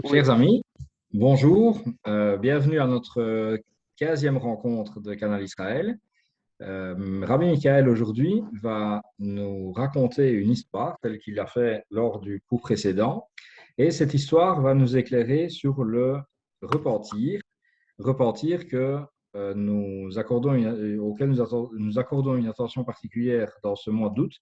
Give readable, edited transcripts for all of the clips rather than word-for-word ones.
Chers Oui, amis, bonjour, bienvenue à notre 15e rencontre de Canal Israël. Rabbi Michael aujourd'hui va nous raconter une histoire telle qu'il l'a fait lors du cours précédent et cette histoire va nous éclairer sur le repentir, repentir que auquel nous accordons une attention particulière dans ce mois d'août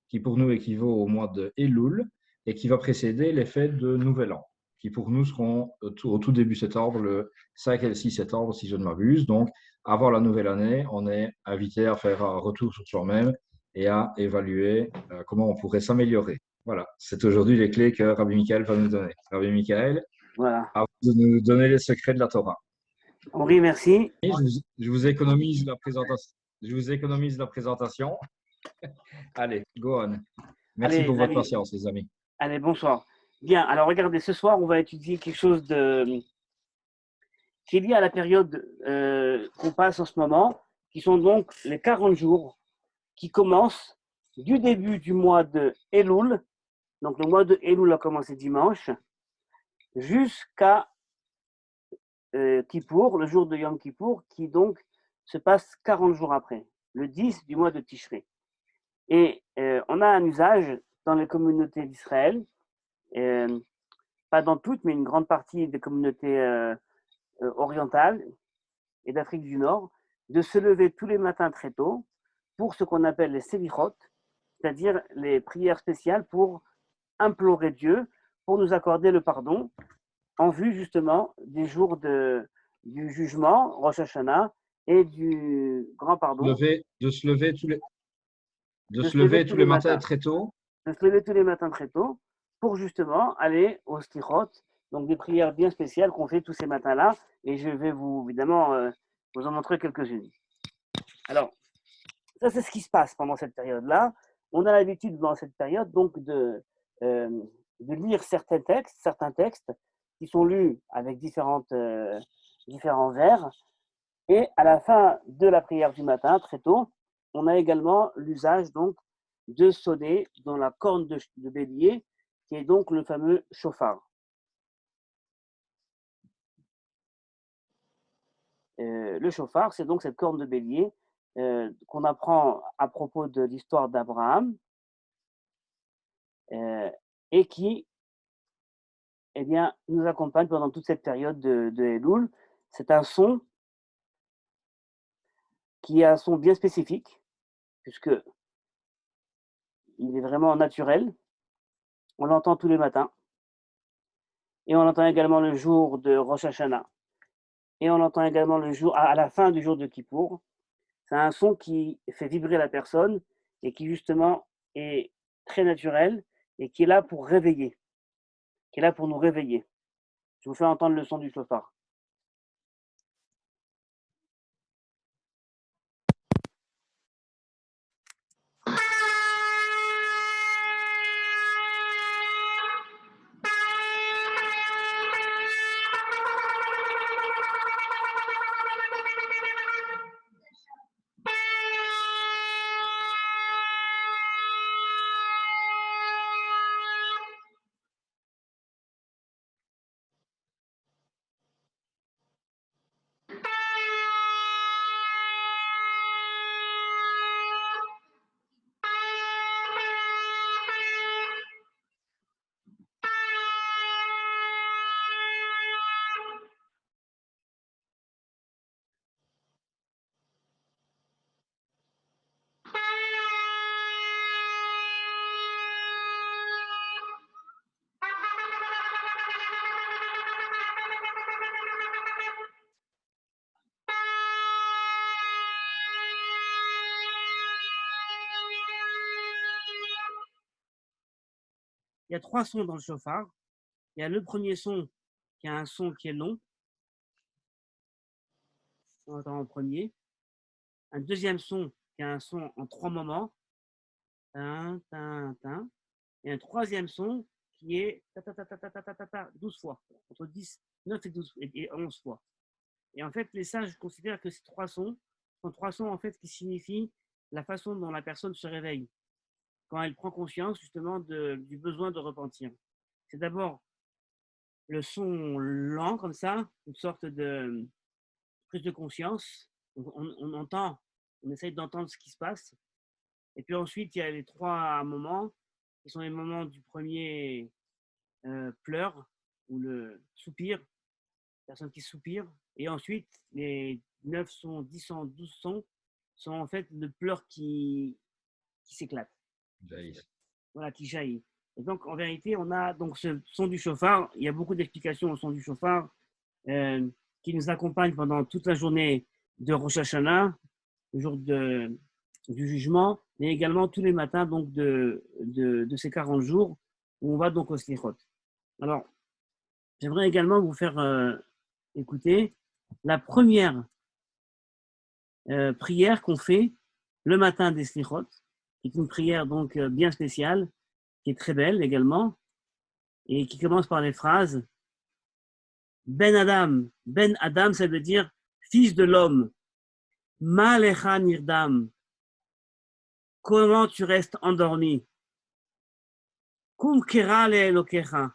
qui pour nous équivaut au mois de Elul et qui va précéder les fêtes de Nouvel An qui pour nous seront au tout début septembre, le 5 et le 6 septembre, si je ne m'abuse. Donc, avant la nouvelle année, on est invité à faire un retour sur soi-même et à évaluer comment on pourrait s'améliorer. Voilà, c'est aujourd'hui les clés que Rabbi Michael va nous donner. Rabbi Michael, voilà. à vous de nous donner les secrets de la Torah. Henri, merci. Je vous économise la présentation. Je vous économise la présentation. Allez, go on. Merci Allez, pour les votre amis, patience, les amis. allez, bonsoir. Bien, alors regardez, ce soir, on va étudier quelque chose qui est lié à la période qu'on passe en ce moment, qui sont donc les 40 jours qui commencent du début du mois de Elul. Donc le mois de Elul a commencé dimanche, jusqu'à Kippour, le jour de Yom Kippour, qui donc se passe 40 jours après, le 10 du mois de Tishré. Et on a un usage dans les communautés d'Israël, pas dans toutes, mais une grande partie des communautés orientales et d'Afrique du Nord, de se lever tous les matins très tôt pour ce qu'on appelle les sévichot, c'est-à-dire les prières spéciales pour implorer Dieu, pour nous accorder le pardon, en vue justement des jours du jugement, Rosh Hashanah, et du grand pardon, De se lever de de se se lever lever tous tous les les matins matins. très tôt. De se lever tous les matins très tôt pour justement aller au stichot, donc des prières bien spéciales qu'on fait tous ces matins-là. Et je vais vous, évidemment, vous en montrer quelques-unes. Alors, ça, c'est ce qui se passe pendant cette période-là. On a l'habitude, dans cette période, donc, de lire certains textes qui sont lus avec différents vers. Et à la fin de la prière du matin, très tôt, on a également l'usage donc de sonner dans la corne de bélier, qui est donc le fameux chauffard. Le chauffard, c'est donc cette corne de bélier qu'on apprend à propos de l'histoire d'Abraham et qui, eh bien, nous accompagne pendant toute cette période de Elul. C'est un son qui est un son bien spécifique, puisque il est vraiment naturel. On l'entend tous les matins. Et on l'entend également le jour de Rosh Hashanah. Et on l'entend également le jour, à la fin du jour de Kippour. C'est un son qui fait vibrer la personne et qui justement est très naturel et qui est là pour réveiller, qui est là pour nous réveiller. Je vous fais entendre le son du chauffard. Il y a trois sons dans le chauffard. Il y a le premier son qui a un son qui est long. On entend en premier. Un deuxième son qui a un son en trois moments. Tin, tin, tin. Et un troisième son qui est ta, ta, ta, ta, ta, ta, ta, ta, ta, 12 fois. Entre 10, 9 et 12 et 11 fois. Et en fait, les sages considèrent que ces trois sons sont trois sons en fait qui signifient la façon dont la personne se réveille quand elle prend conscience justement du besoin de repentir. C'est d'abord le son lent comme ça, une sorte de prise de conscience. On entend, on essaye d'entendre ce qui se passe. Et puis ensuite, il y a les 3 moments qui sont les moments du premier pleur ou le soupir, personne qui soupire. Et ensuite, les 9 sons, 10 sons, 12 sons sont en fait le pleur qui s'éclate. Jaïs. Voilà, qui jaillit. Et donc, en vérité, on a donc ce son du chauffard. Il y a beaucoup d'explications au son du chauffard qui nous accompagne pendant toute la journée de Rosh Hashanah, le jour du jugement, mais également tous les matins donc de ces 40 jours où on va donc au Slichot. Alors, j'aimerais également vous faire écouter la première prière qu'on fait le matin des Slichot, qui est une prière donc bien spéciale, qui est très belle également, et qui commence par les phrases Ben Adam, ça veut dire fils de l'homme. Ma lecha nirdam, comment tu restes endormi? Kum kera le elokecha,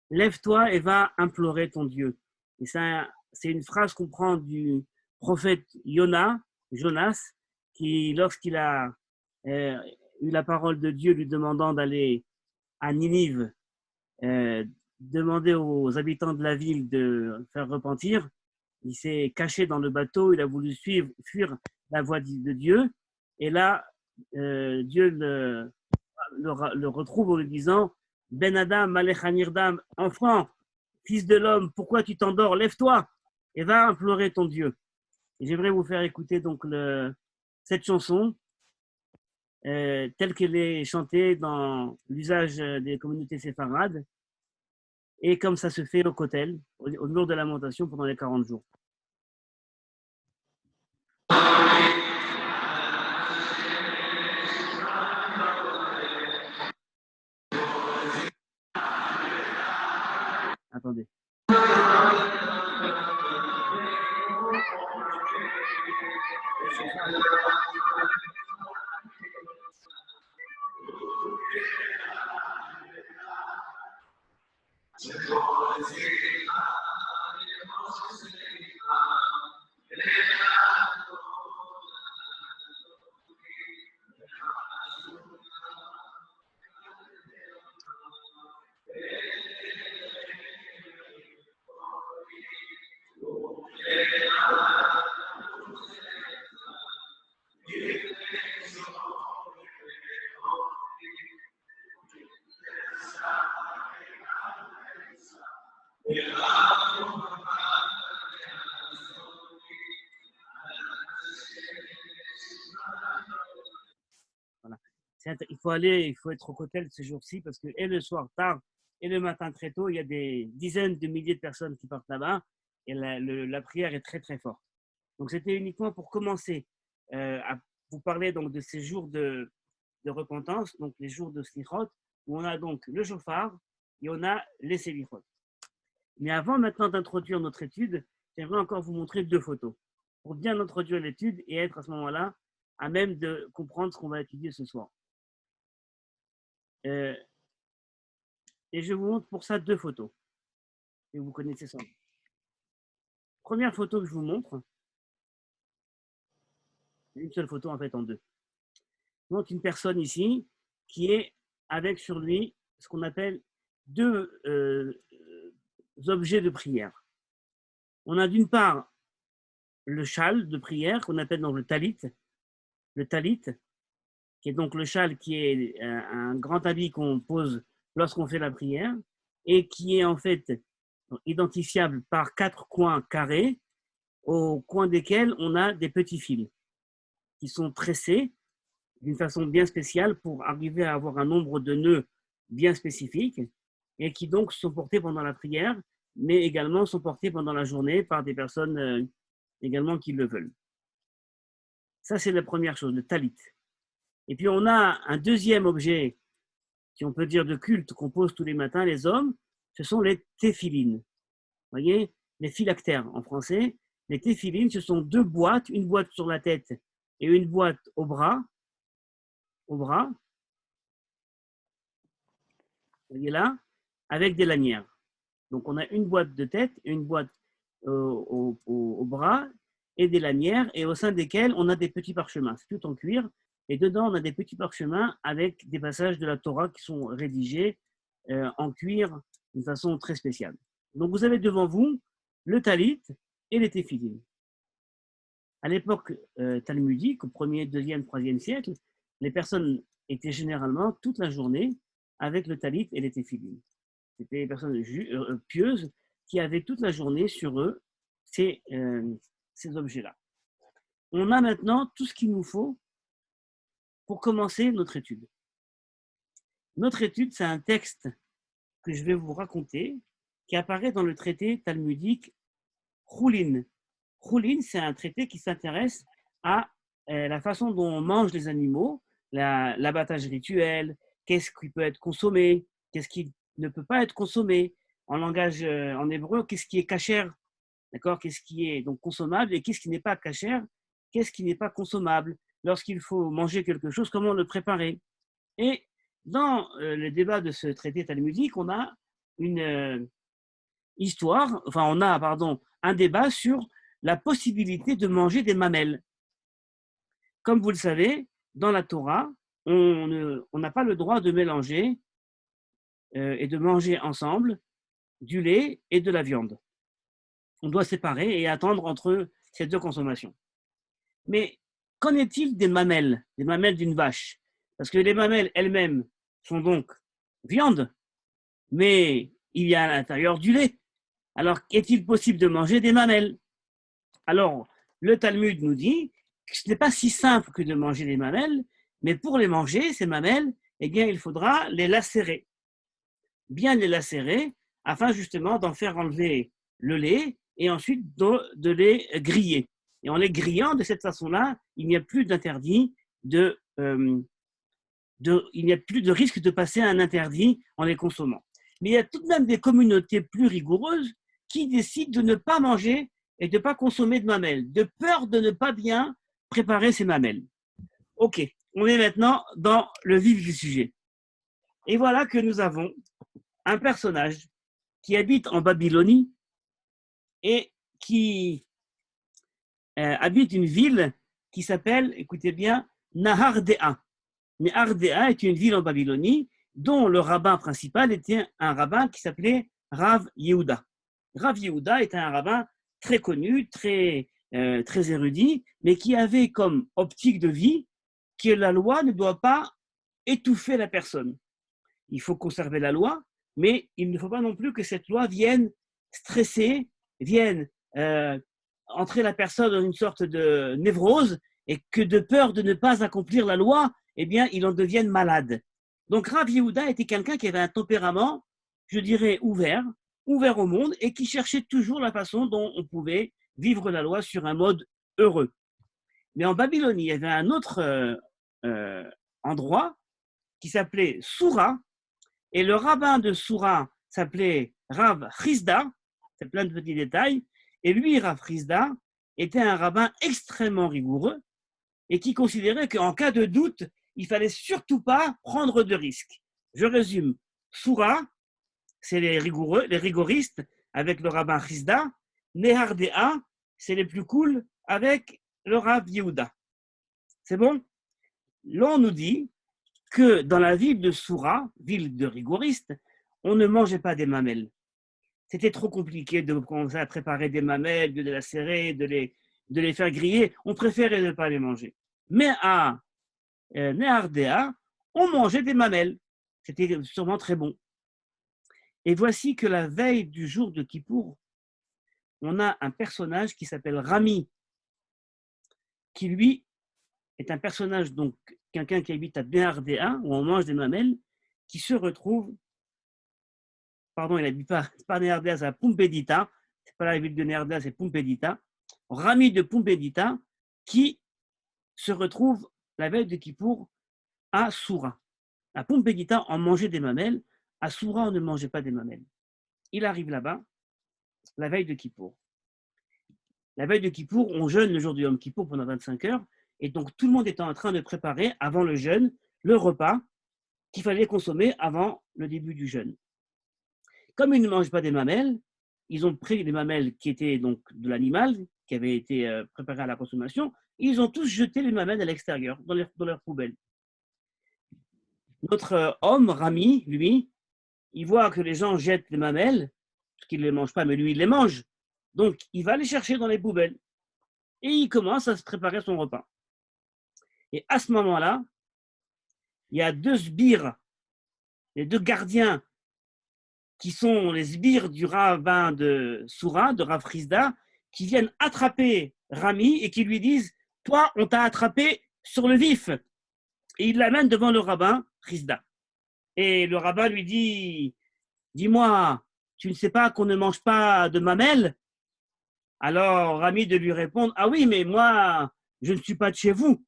lève-toi et va implorer ton Dieu. Et ça, c'est une phrase qu'on prend du prophète Jonas, qui, lorsqu'il a eu la parole de Dieu lui demandant d'aller à Ninive, demander aux habitants de la ville de faire repentir, il s'est caché dans le bateau, il a voulu fuir la voie de Dieu, et là, Dieu le retrouve en lui disant Ben Adam, Malechanirdam, enfant, fils de l'homme, pourquoi tu t'endors? Lève-toi et va implorer ton Dieu. Et j'aimerais vous faire écouter donc cette chanson telle qu'elle est chantée dans l'usage des communautés séfarades et comme ça se fait au Kotel, au mur de lamentation pendant les 40 jours. Attendez. Voilà. Il faut être au Kotel ce jour-ci parce que et le soir tard et le matin très tôt, il y a des dizaines de milliers de personnes qui partent là-bas et la prière est très très forte. Donc c'était uniquement pour commencer à vous parler donc de ces jours de repentance, donc les jours de Slichot, où on a donc le chauffard et on a les Selichot. Mais avant maintenant d'introduire notre étude, j'aimerais encore vous montrer 2 photos pour bien introduire l'étude et être à ce moment-là à même de comprendre ce qu'on va étudier ce soir. Et je vous montre pour ça 2 photos. Et vous connaissez ça. Première photo que je vous montre, une seule photo en fait en 2. Je montre une personne ici qui est avec sur lui ce qu'on appelle 2 objets de prière. On a d'une part le châle de prière qu'on appelle donc le talit, qui est donc le châle qui est un grand habit qu'on pose lorsqu'on fait la prière et qui est en fait identifiable par 4 coins carrés au coin desquels on a des petits fils qui sont tressés d'une façon bien spéciale pour arriver à avoir un nombre de nœuds bien spécifiques et qui donc sont portés pendant la prière, mais également sont portés pendant la journée par des personnes également qui le veulent. Ça, c'est la première chose, le talit. Et puis, on a un deuxième objet, si on peut dire de culte, qu'on pose tous les matins, les hommes, ce sont les téphilines. Vous voyez, les phylactères en français. Les téphilines, ce sont 2 boîtes, une boîte sur la tête et une boîte au bras. Vous voyez là, avec des lanières. Donc, on a une boîte de tête, une boîte au bras et des lanières, et au sein desquelles on a des petits parchemins. C'est tout en cuir. Et dedans, on a des petits parchemins avec des passages de la Torah qui sont rédigés en cuir d'une façon très spéciale. Donc, vous avez devant vous le talit et les téphilines. À l'époque talmudique, au 1er, 2e, 3e siècle, les personnes étaient généralement toute la journée avec le talit et les téphilines. C'était des personnes pieuses qui avaient toute la journée sur eux ces objets-là. On a maintenant tout ce qu'il nous faut pour commencer notre étude. Notre étude, c'est un texte que je vais vous raconter qui apparaît dans le traité talmudique Choulin. Choulin, c'est un traité qui s'intéresse à la façon dont on mange les animaux, l'abattage rituel, qu'est-ce qui peut être consommé, qu'est-ce qui ne peut pas être consommé. En langage en hébreu, qu'est-ce qui est kasher, d'accord, qu'est-ce qui est donc consommable et qu'est-ce qui n'est pas kasher, qu'est-ce qui n'est pas consommable. Lorsqu'il faut manger quelque chose, comment le préparer. Et dans le débat de ce traité talmudique, on a une un débat sur la possibilité de manger des mamelles. Comme vous le savez, dans la Torah, on n'a pas le droit de mélanger et de manger ensemble du lait et de la viande. On doit séparer et attendre entre ces deux consommations. Mais qu'en est-il des mamelles d'une vache? Parce que les mamelles elles-mêmes sont donc viande, mais il y a à l'intérieur du lait. Alors, est-il possible de manger des mamelles? Alors, le Talmud nous dit que ce n'est pas si simple que de manger des mamelles, mais pour les manger, ces mamelles, eh bien, il faudra les lacérer. Bien les lacérer, afin justement d'en faire enlever le lait et ensuite de les griller. Et en les grillant de cette façon-là, il n'y a plus d'interdit il n'y a plus de risque de passer à un interdit en les consommant. Mais il y a tout de même des communautés plus rigoureuses qui décident de ne pas manger et de ne pas consommer de mamelles, de peur de ne pas bien préparer ces mamelles. Ok, on est maintenant dans le vif du sujet. Et voilà que nous avons un personnage qui habite en Babylonie et qui habite une ville qui s'appelle, écoutez bien, Nahardea. Nahardea est une ville en Babylonie dont le rabbin principal était un rabbin qui s'appelait Rav Yehuda. Rav Yehuda était un rabbin très connu, très érudit, mais qui avait comme optique de vie que la loi ne doit pas étouffer la personne. Il faut conserver la loi, mais il ne faut pas non plus que cette loi vienne stresser, vienne entrer la personne dans une sorte de névrose et que de peur de ne pas accomplir la loi, eh bien, il en devienne malade. Donc, Rav Yehuda était quelqu'un qui avait un tempérament, je dirais, ouvert au monde et qui cherchait toujours la façon dont on pouvait vivre la loi sur un mode heureux. Mais en Babylonie, il y avait un autre endroit qui s'appelait Soura, et le rabbin de Soura s'appelait Rav Chisda, c'est plein de petits détails, et lui, Rav Chisda, était un rabbin extrêmement rigoureux et qui considérait qu'en cas de doute, il fallait surtout pas prendre de risques. Je résume. Soura, c'est les rigoureux, les rigoristes avec le rabbin Chisda. Nehardea, c'est les plus cool avec le Rav Yehuda. C'est bon? Là, on nous dit que dans la ville de Soura, ville de rigoristes, on ne mangeait pas des mamelles. C'était trop compliqué de commencer à préparer des mamelles, de les lacérer, de les faire griller. On préférait ne pas les manger. Mais à Nehardea, on mangeait des mamelles. C'était sûrement très bon. Et voici que la veille du jour de Kippour, on a un personnage qui s'appelle Rami, qui lui est un personnage, donc quelqu'un qui habite à Nehardea, où on mange des mamelles, qui se retrouve, pardon, il n'habite pas Nehardea, c'est à Pumbedita, c'est pas la ville de Nehardea, c'est Pumbedita, Rami de Pumbedita, qui se retrouve la veille de Kippour à Soura. À Pumbedita, on mangeait des mamelles, à Soura, on ne mangeait pas des mamelles. Il arrive là-bas, la veille de Kippour. La veille de Kippour, on jeûne le jour du Yom Kippour pendant 25 heures, et donc tout le monde était en train de préparer, avant le jeûne, le repas qu'il fallait consommer avant le début du jeûne. Comme ils ne mangent pas des mamelles, ils ont pris des mamelles qui étaient donc de l'animal, qui avaient été préparées à la consommation, et ils ont tous jeté les mamelles à l'extérieur, dans leur poubelle. Notre homme, Rami, lui, il voit que les gens jettent les mamelles, parce qu'ils ne les mangent pas, mais lui, il les mange. Donc, il va les chercher dans les poubelles. Et il commence à se préparer son repas. Et à ce moment-là, il y a deux sbires, les deux gardiens, qui sont les sbires du rabbin de Soura, de Rav Frisda, qui viennent attraper Rami et qui lui disent « Toi, on t'a attrapé sur le vif ». Et il l'amène devant le rabbin Frisda. Et le rabbin lui dit « Dis-moi, tu ne sais pas qu'on ne mange pas de mamelles ?» Alors Rami de lui répondre « Ah oui, mais moi, je ne suis pas de chez vous.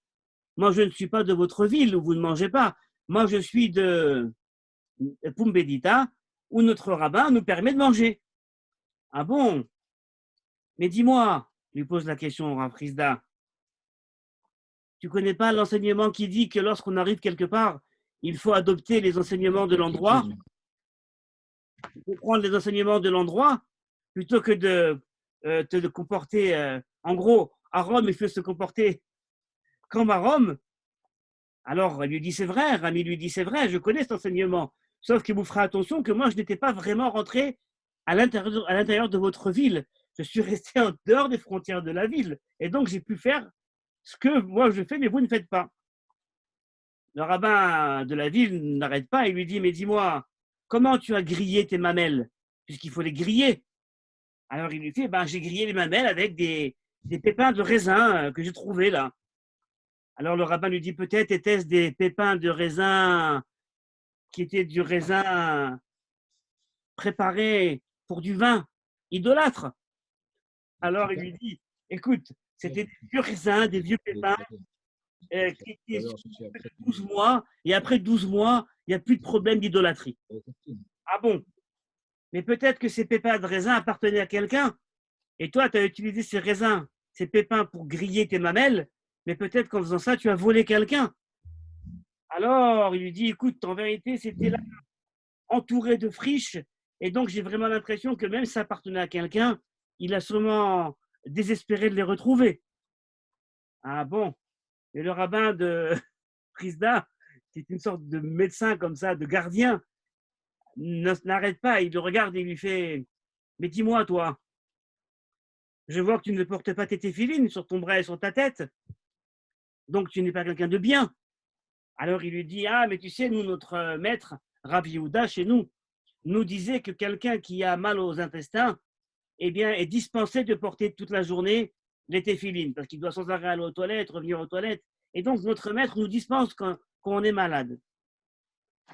Moi, je ne suis pas de votre ville où vous ne mangez pas. Moi, je suis de Pumbedita, où notre rabbin nous permet de manger. » Ah bon? Mais dis-moi, lui pose la question Rav Frisda, tu connais pas l'enseignement qui dit que lorsqu'on arrive quelque part, il faut adopter les enseignements de l'endroit? Il faut prendre les enseignements de l'endroit plutôt que de te comporter. En gros, à Rome, il faut se comporter comme à Rome. Alors, elle lui dit c'est vrai, Rami lui dit c'est vrai, je connais cet enseignement. Sauf qu'il vous fera attention que moi, je n'étais pas vraiment rentré à l'intérieur de votre ville. Je suis resté en dehors des frontières de la ville. Et donc, j'ai pu faire ce que moi je fais, mais vous ne faites pas. Le rabbin de la ville n'arrête pas et lui dit, mais dis-moi, comment tu as grillé tes mamelles? Puisqu'il faut les griller. Alors il lui fait, ben, j'ai grillé les mamelles avec des pépins de raisin que j'ai trouvés là. Alors le rabbin lui dit, peut-être étaient-ce des pépins de raisin qui étaient du raisin préparé pour du vin idolâtre. Alors il lui dit, écoute, c'était des vieux raisins, des vieux pépins qui étaient sur 12 mois, et après 12 mois, il n'y a plus de problème d'idolâtrie. Ah bon? Mais peut-être que ces pépins de raisin appartenaient à quelqu'un, et toi, tu as utilisé ces raisins, ces pépins pour griller tes mamelles, mais peut-être qu'en faisant ça, tu as volé quelqu'un. Alors, il lui dit, écoute, en vérité, c'était là, entouré de friches, et donc j'ai vraiment l'impression que même si ça appartenait à quelqu'un, il a sûrement désespéré de les retrouver. Ah bon? Et le rabbin de Frisda, qui est une sorte de médecin comme ça, de gardien, n'arrête pas, il le regarde et il lui fait « Mais dis-moi, toi, je vois que tu ne portes pas tes téphilines sur ton bras et sur ta tête, donc tu n'es pas quelqu'un de bien. » Alors il lui dit « Ah, mais tu sais, nous, notre maître, Rav Yehuda, chez nous, nous disait que quelqu'un qui a mal aux intestins, eh bien, est dispensé de porter toute la journée les téphilines, parce qu'il doit sans arrêt aller aux toilettes, revenir aux toilettes. Et donc, notre maître nous dispense quand on est malade. »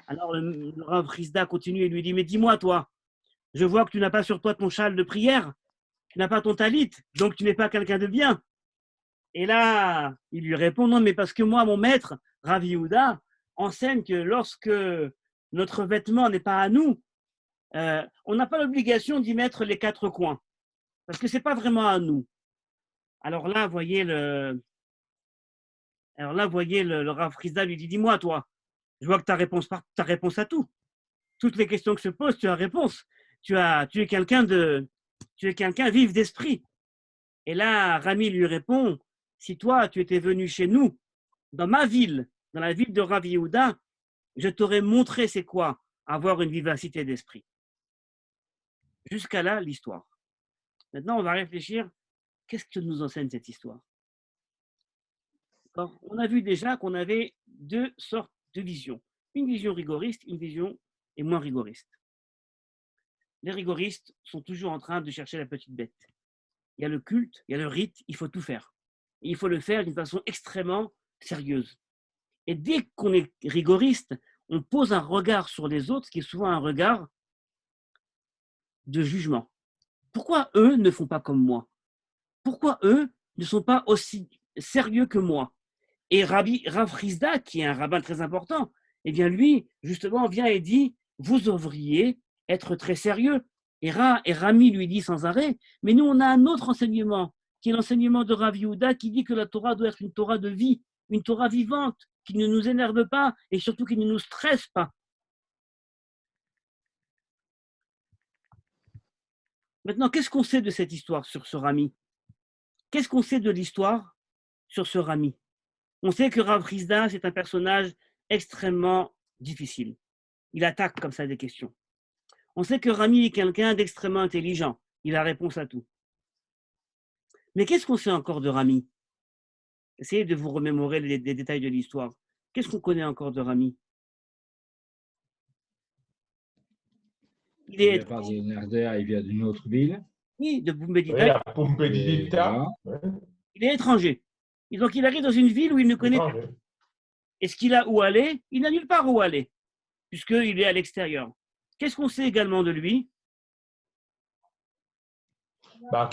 Alors, le Rav Frisda continue et lui dit, mais dis-moi, toi, je vois que tu n'as pas sur toi ton châle de prière, tu n'as pas ton talit, donc tu n'es pas quelqu'un de bien. Et là, il lui répond, non, mais parce que moi, mon maître, Rav Yehuda, enseigne que lorsque notre vêtement n'est pas à nous, on n'a pas l'obligation d'y mettre les quatre coins, parce que ce n'est pas vraiment à nous. Alors là, voyez le Rav Frisda lui dit, dis-moi, toi, je vois que tu as réponse à tout. Toutes les questions que se posent, tu as réponse. Tu es quelqu'un vif d'esprit. Et là, Rami lui répond, si toi, tu étais venu chez nous, dans ma ville, dans la ville de Rav Yehuda, je t'aurais montré c'est quoi avoir une vivacité d'esprit. Jusqu'à là, l'histoire. Maintenant, on va réfléchir, qu'est-ce que nous enseigne cette histoire? On a vu déjà qu'on avait deux sortes de visions. Une vision rigoriste, une vision est moins rigoriste. Les rigoristes sont toujours en train de chercher la petite bête. Il y a le culte, il y a le rite, il faut tout faire. Et il faut le faire d'une façon extrêmement sérieuse. Et dès qu'on est rigoriste, on pose un regard sur les autres, qui est souvent un regard de jugement. Pourquoi eux ne font pas comme moi? Pourquoi eux ne sont pas aussi sérieux que moi? Et Rav Frisda, qui est un rabbin très important, eh bien lui, justement, vient et dit, vous devriez être très sérieux. Et Rami lui dit sans arrêt, mais nous, on a un autre enseignement, qui est l'enseignement de Rav Yehuda, qui dit que la Torah doit être une Torah de vie, une Torah vivante, qui ne nous énerve pas et surtout qui ne nous stresse pas. Maintenant, qu'est-ce qu'on sait de cette histoire sur ce Rami? Qu'est-ce qu'on sait de l'histoire sur ce Rami? On sait que Rav Rizda, c'est un personnage extrêmement difficile. Il attaque comme ça des questions. On sait que Rami est quelqu'un d'extrêmement intelligent. Il a réponse à tout. Mais qu'est-ce qu'on sait encore de Rami? Essayez de vous remémorer les détails de l'histoire. Qu'est-ce qu'on connaît encore de Rami? Il n'est pas de Nardea, il vient d'une autre ville. Oui, de Boumbédita. Oui, à Pumbedita. Voilà. Il est étranger. Et donc il arrive dans une ville où il ne connaît pas. Est-ce qu'il a où aller? Il n'a nulle part où aller, puisqu'il est à l'extérieur. Qu'est-ce qu'on sait également de lui?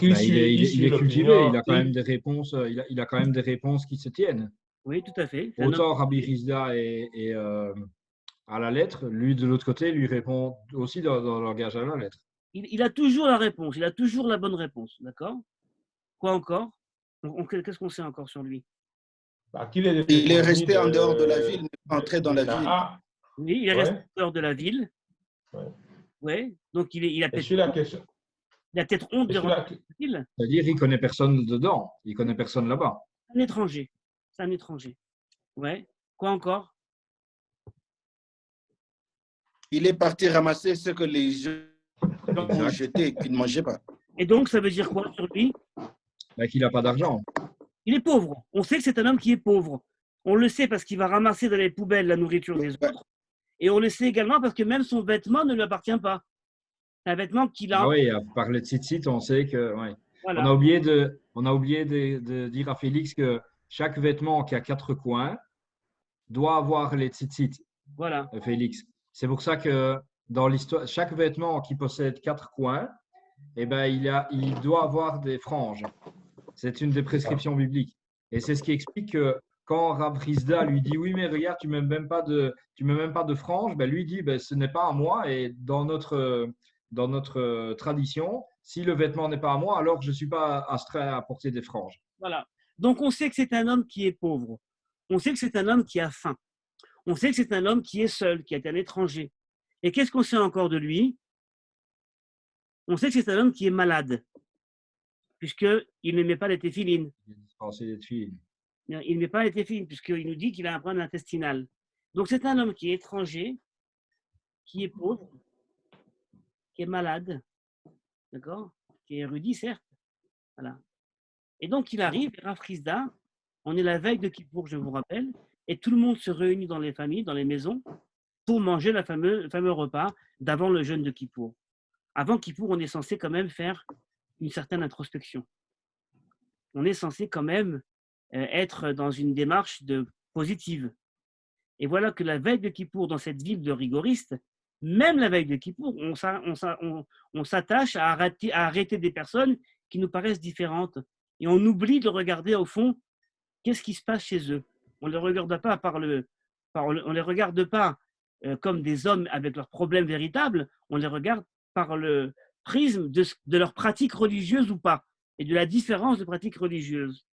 Il est cultivé, il a quand même des réponses, il a quand même des réponses qui se tiennent. Oui, tout à fait. Autant Rabbi Rizda est à la lettre, lui de l'autre côté lui répond aussi dans le langage à la lettre. Il a toujours la réponse, il a toujours la bonne réponse, d'accord? Quoi encore? Qu'est-ce qu'on sait encore sur lui? Il est resté en dehors de la ville, entré dans la ville. Oui, il est resté en dehors de la ville. Oui, donc il a peut-être honte de rentrer dans la ville. C'est-à-dire qu'il ne connaît personne dedans, il ne connaît personne là-bas. Un étranger, c'est un étranger. Ouais. Quoi encore? Il est parti ramasser ce que les gens ont jeté et qu'ils ne mangeaient pas. Et donc, ça veut dire quoi sur lui? Qu'il n'a pas d'argent. Il est pauvre. On sait que c'est un homme qui est pauvre. On le sait parce qu'il va ramasser dans les poubelles la nourriture des autres. Et on le sait également parce que même son vêtement ne lui appartient pas. C'est un vêtement qu'il a. Ah oui, à parler de tzitzit, on sait que. Ouais. Voilà. On a oublié de dire à Félix que chaque vêtement qui a 4 coins doit avoir les tzitzit. Voilà. Félix. C'est pour ça que dans l'histoire, chaque vêtement qui possède 4 coins, eh ben, il doit avoir des franges. C'est une des prescriptions bibliques. Et c'est ce qui explique que quand Rav Rizda lui dit oui, mais regarde, tu ne mets même pas de franges, ben, lui dit ce n'est pas à moi. Et dans notre tradition, si le vêtement n'est pas à moi, alors je ne suis pas astreint à porter des franges. Voilà. Donc on sait que c'est un homme qui est pauvre. On sait que c'est un homme qui a faim. On sait que c'est un homme qui est seul, qui est un étranger. Et qu'est-ce qu'on sait encore de lui? On sait que c'est un homme qui est malade, puisqu'il ne met pas les téphilines. Il ne met pas les téphilines, puisqu'il nous dit qu'il a un problème intestinal. Donc c'est un homme qui est étranger, qui est pauvre, qui est malade, d'accord? Qui est érudit, certes. Voilà. Et donc il arrive, Rav Rizda, on est la veille de Kippour, je vous rappelle, et tout le monde se réunit dans les familles, dans les maisons, pour manger le fameux repas d'avant le jeûne de Kippour. Avant Kippour, on est censé quand même faire une certaine introspection. On est censé quand même être dans une démarche positive. Et voilà que la veille de Kippour, dans cette ville de rigoristes, même la veille de Kippour, on s'attache à arrêter des personnes qui nous paraissent différentes. Et on oublie de regarder au fond qu'est-ce qui se passe chez eux. On ne les regarde pas on les regarde pas comme des hommes avec leurs problèmes véritables, on les regarde par le prisme de leur pratique religieuse ou pas, et de la différence de pratique religieuse.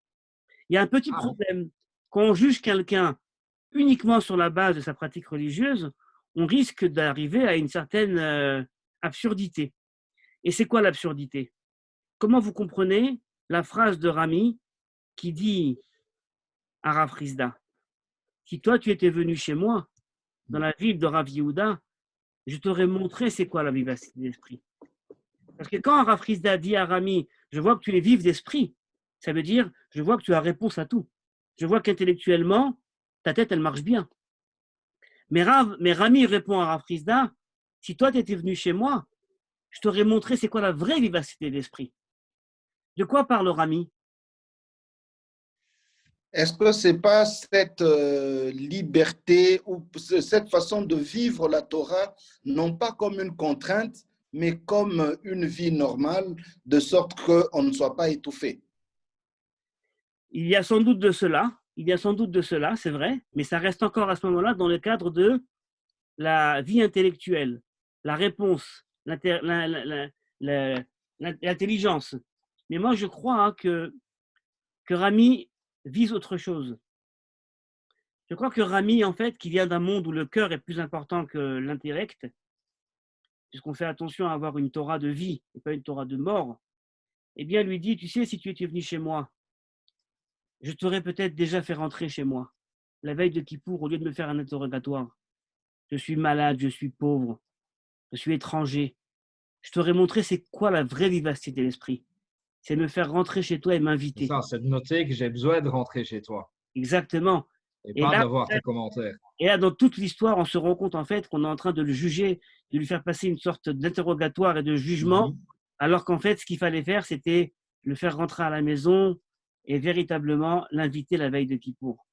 Il y a un petit problème. Quand on juge quelqu'un uniquement sur la base de sa pratique religieuse, on risque d'arriver à une certaine absurdité. Et c'est quoi l'absurdité? Comment vous comprenez la phrase de Rami qui dit à Rav Rizda, si toi tu étais venu chez moi, dans la ville de Rav Yehuda, je t'aurais montré c'est quoi la vivacité d'esprit. Parce que quand Rav Rizda dit à Rami, je vois que tu es vif d'esprit, ça veut dire, je vois que tu as réponse à tout. Je vois qu'intellectuellement, ta tête, elle marche bien. Mais Rami répond à Rav Rizda, si toi tu étais venu chez moi, je t'aurais montré c'est quoi la vraie vivacité d'esprit. De quoi parle Rami? Est-ce que ce n'est pas cette liberté ou cette façon de vivre la Torah, non pas comme une contrainte, mais comme une vie normale, de sorte qu'on ne soit pas étouffé? Il y a sans doute de cela, c'est vrai, mais ça reste encore à ce moment-là dans le cadre de la vie intellectuelle, la réponse, l'intelligence. Mais moi, je crois que Rami vise autre chose. Je crois que Rami, en fait, qui vient d'un monde où le cœur est plus important que l'intellect, puisqu'on fait attention à avoir une Torah de vie et pas une Torah de mort, eh bien, lui dit, tu sais, si tu étais venu chez moi, je t'aurais peut-être déjà fait rentrer chez moi. La veille de Kippour, au lieu de me faire un interrogatoire, je suis malade, je suis pauvre, je suis étranger. Je t'aurais montré c'est quoi la vraie vivacité de l'esprit. C'est me faire rentrer chez toi et C'est m'inviter. ça, c'est de noter que j'ai besoin de rentrer chez toi Exactement. et Et pas là, d'avoir tes commentaires. dans toute l'histoire, on se rend compte en fait qu'on est en train de le juger, de lui faire passer une sorte d'interrogatoire et de jugement, Mhm. alors qu'en fait, ce qu'il fallait faire, c'était le faire rentrer à la maison et véritablement l'inviter la veille de Kippour.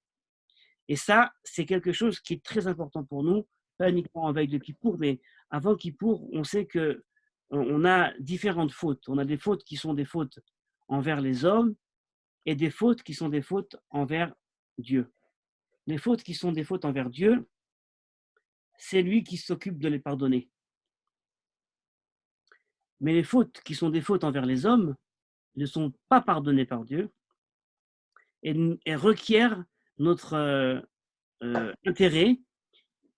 Et ça, c'est quelque chose qui est très important pour nous, pas uniquement en veille de Kippour, mais avant Kippour, on sait que on a différentes fautes. On a des fautes qui sont des fautes envers les hommes et des fautes qui sont des fautes envers Dieu. Les fautes qui sont des fautes envers Dieu, c'est lui qui s'occupe de les pardonner. Mais les fautes qui sont des fautes envers les hommes ne sont pas pardonnées par Dieu et requièrent notre intérêt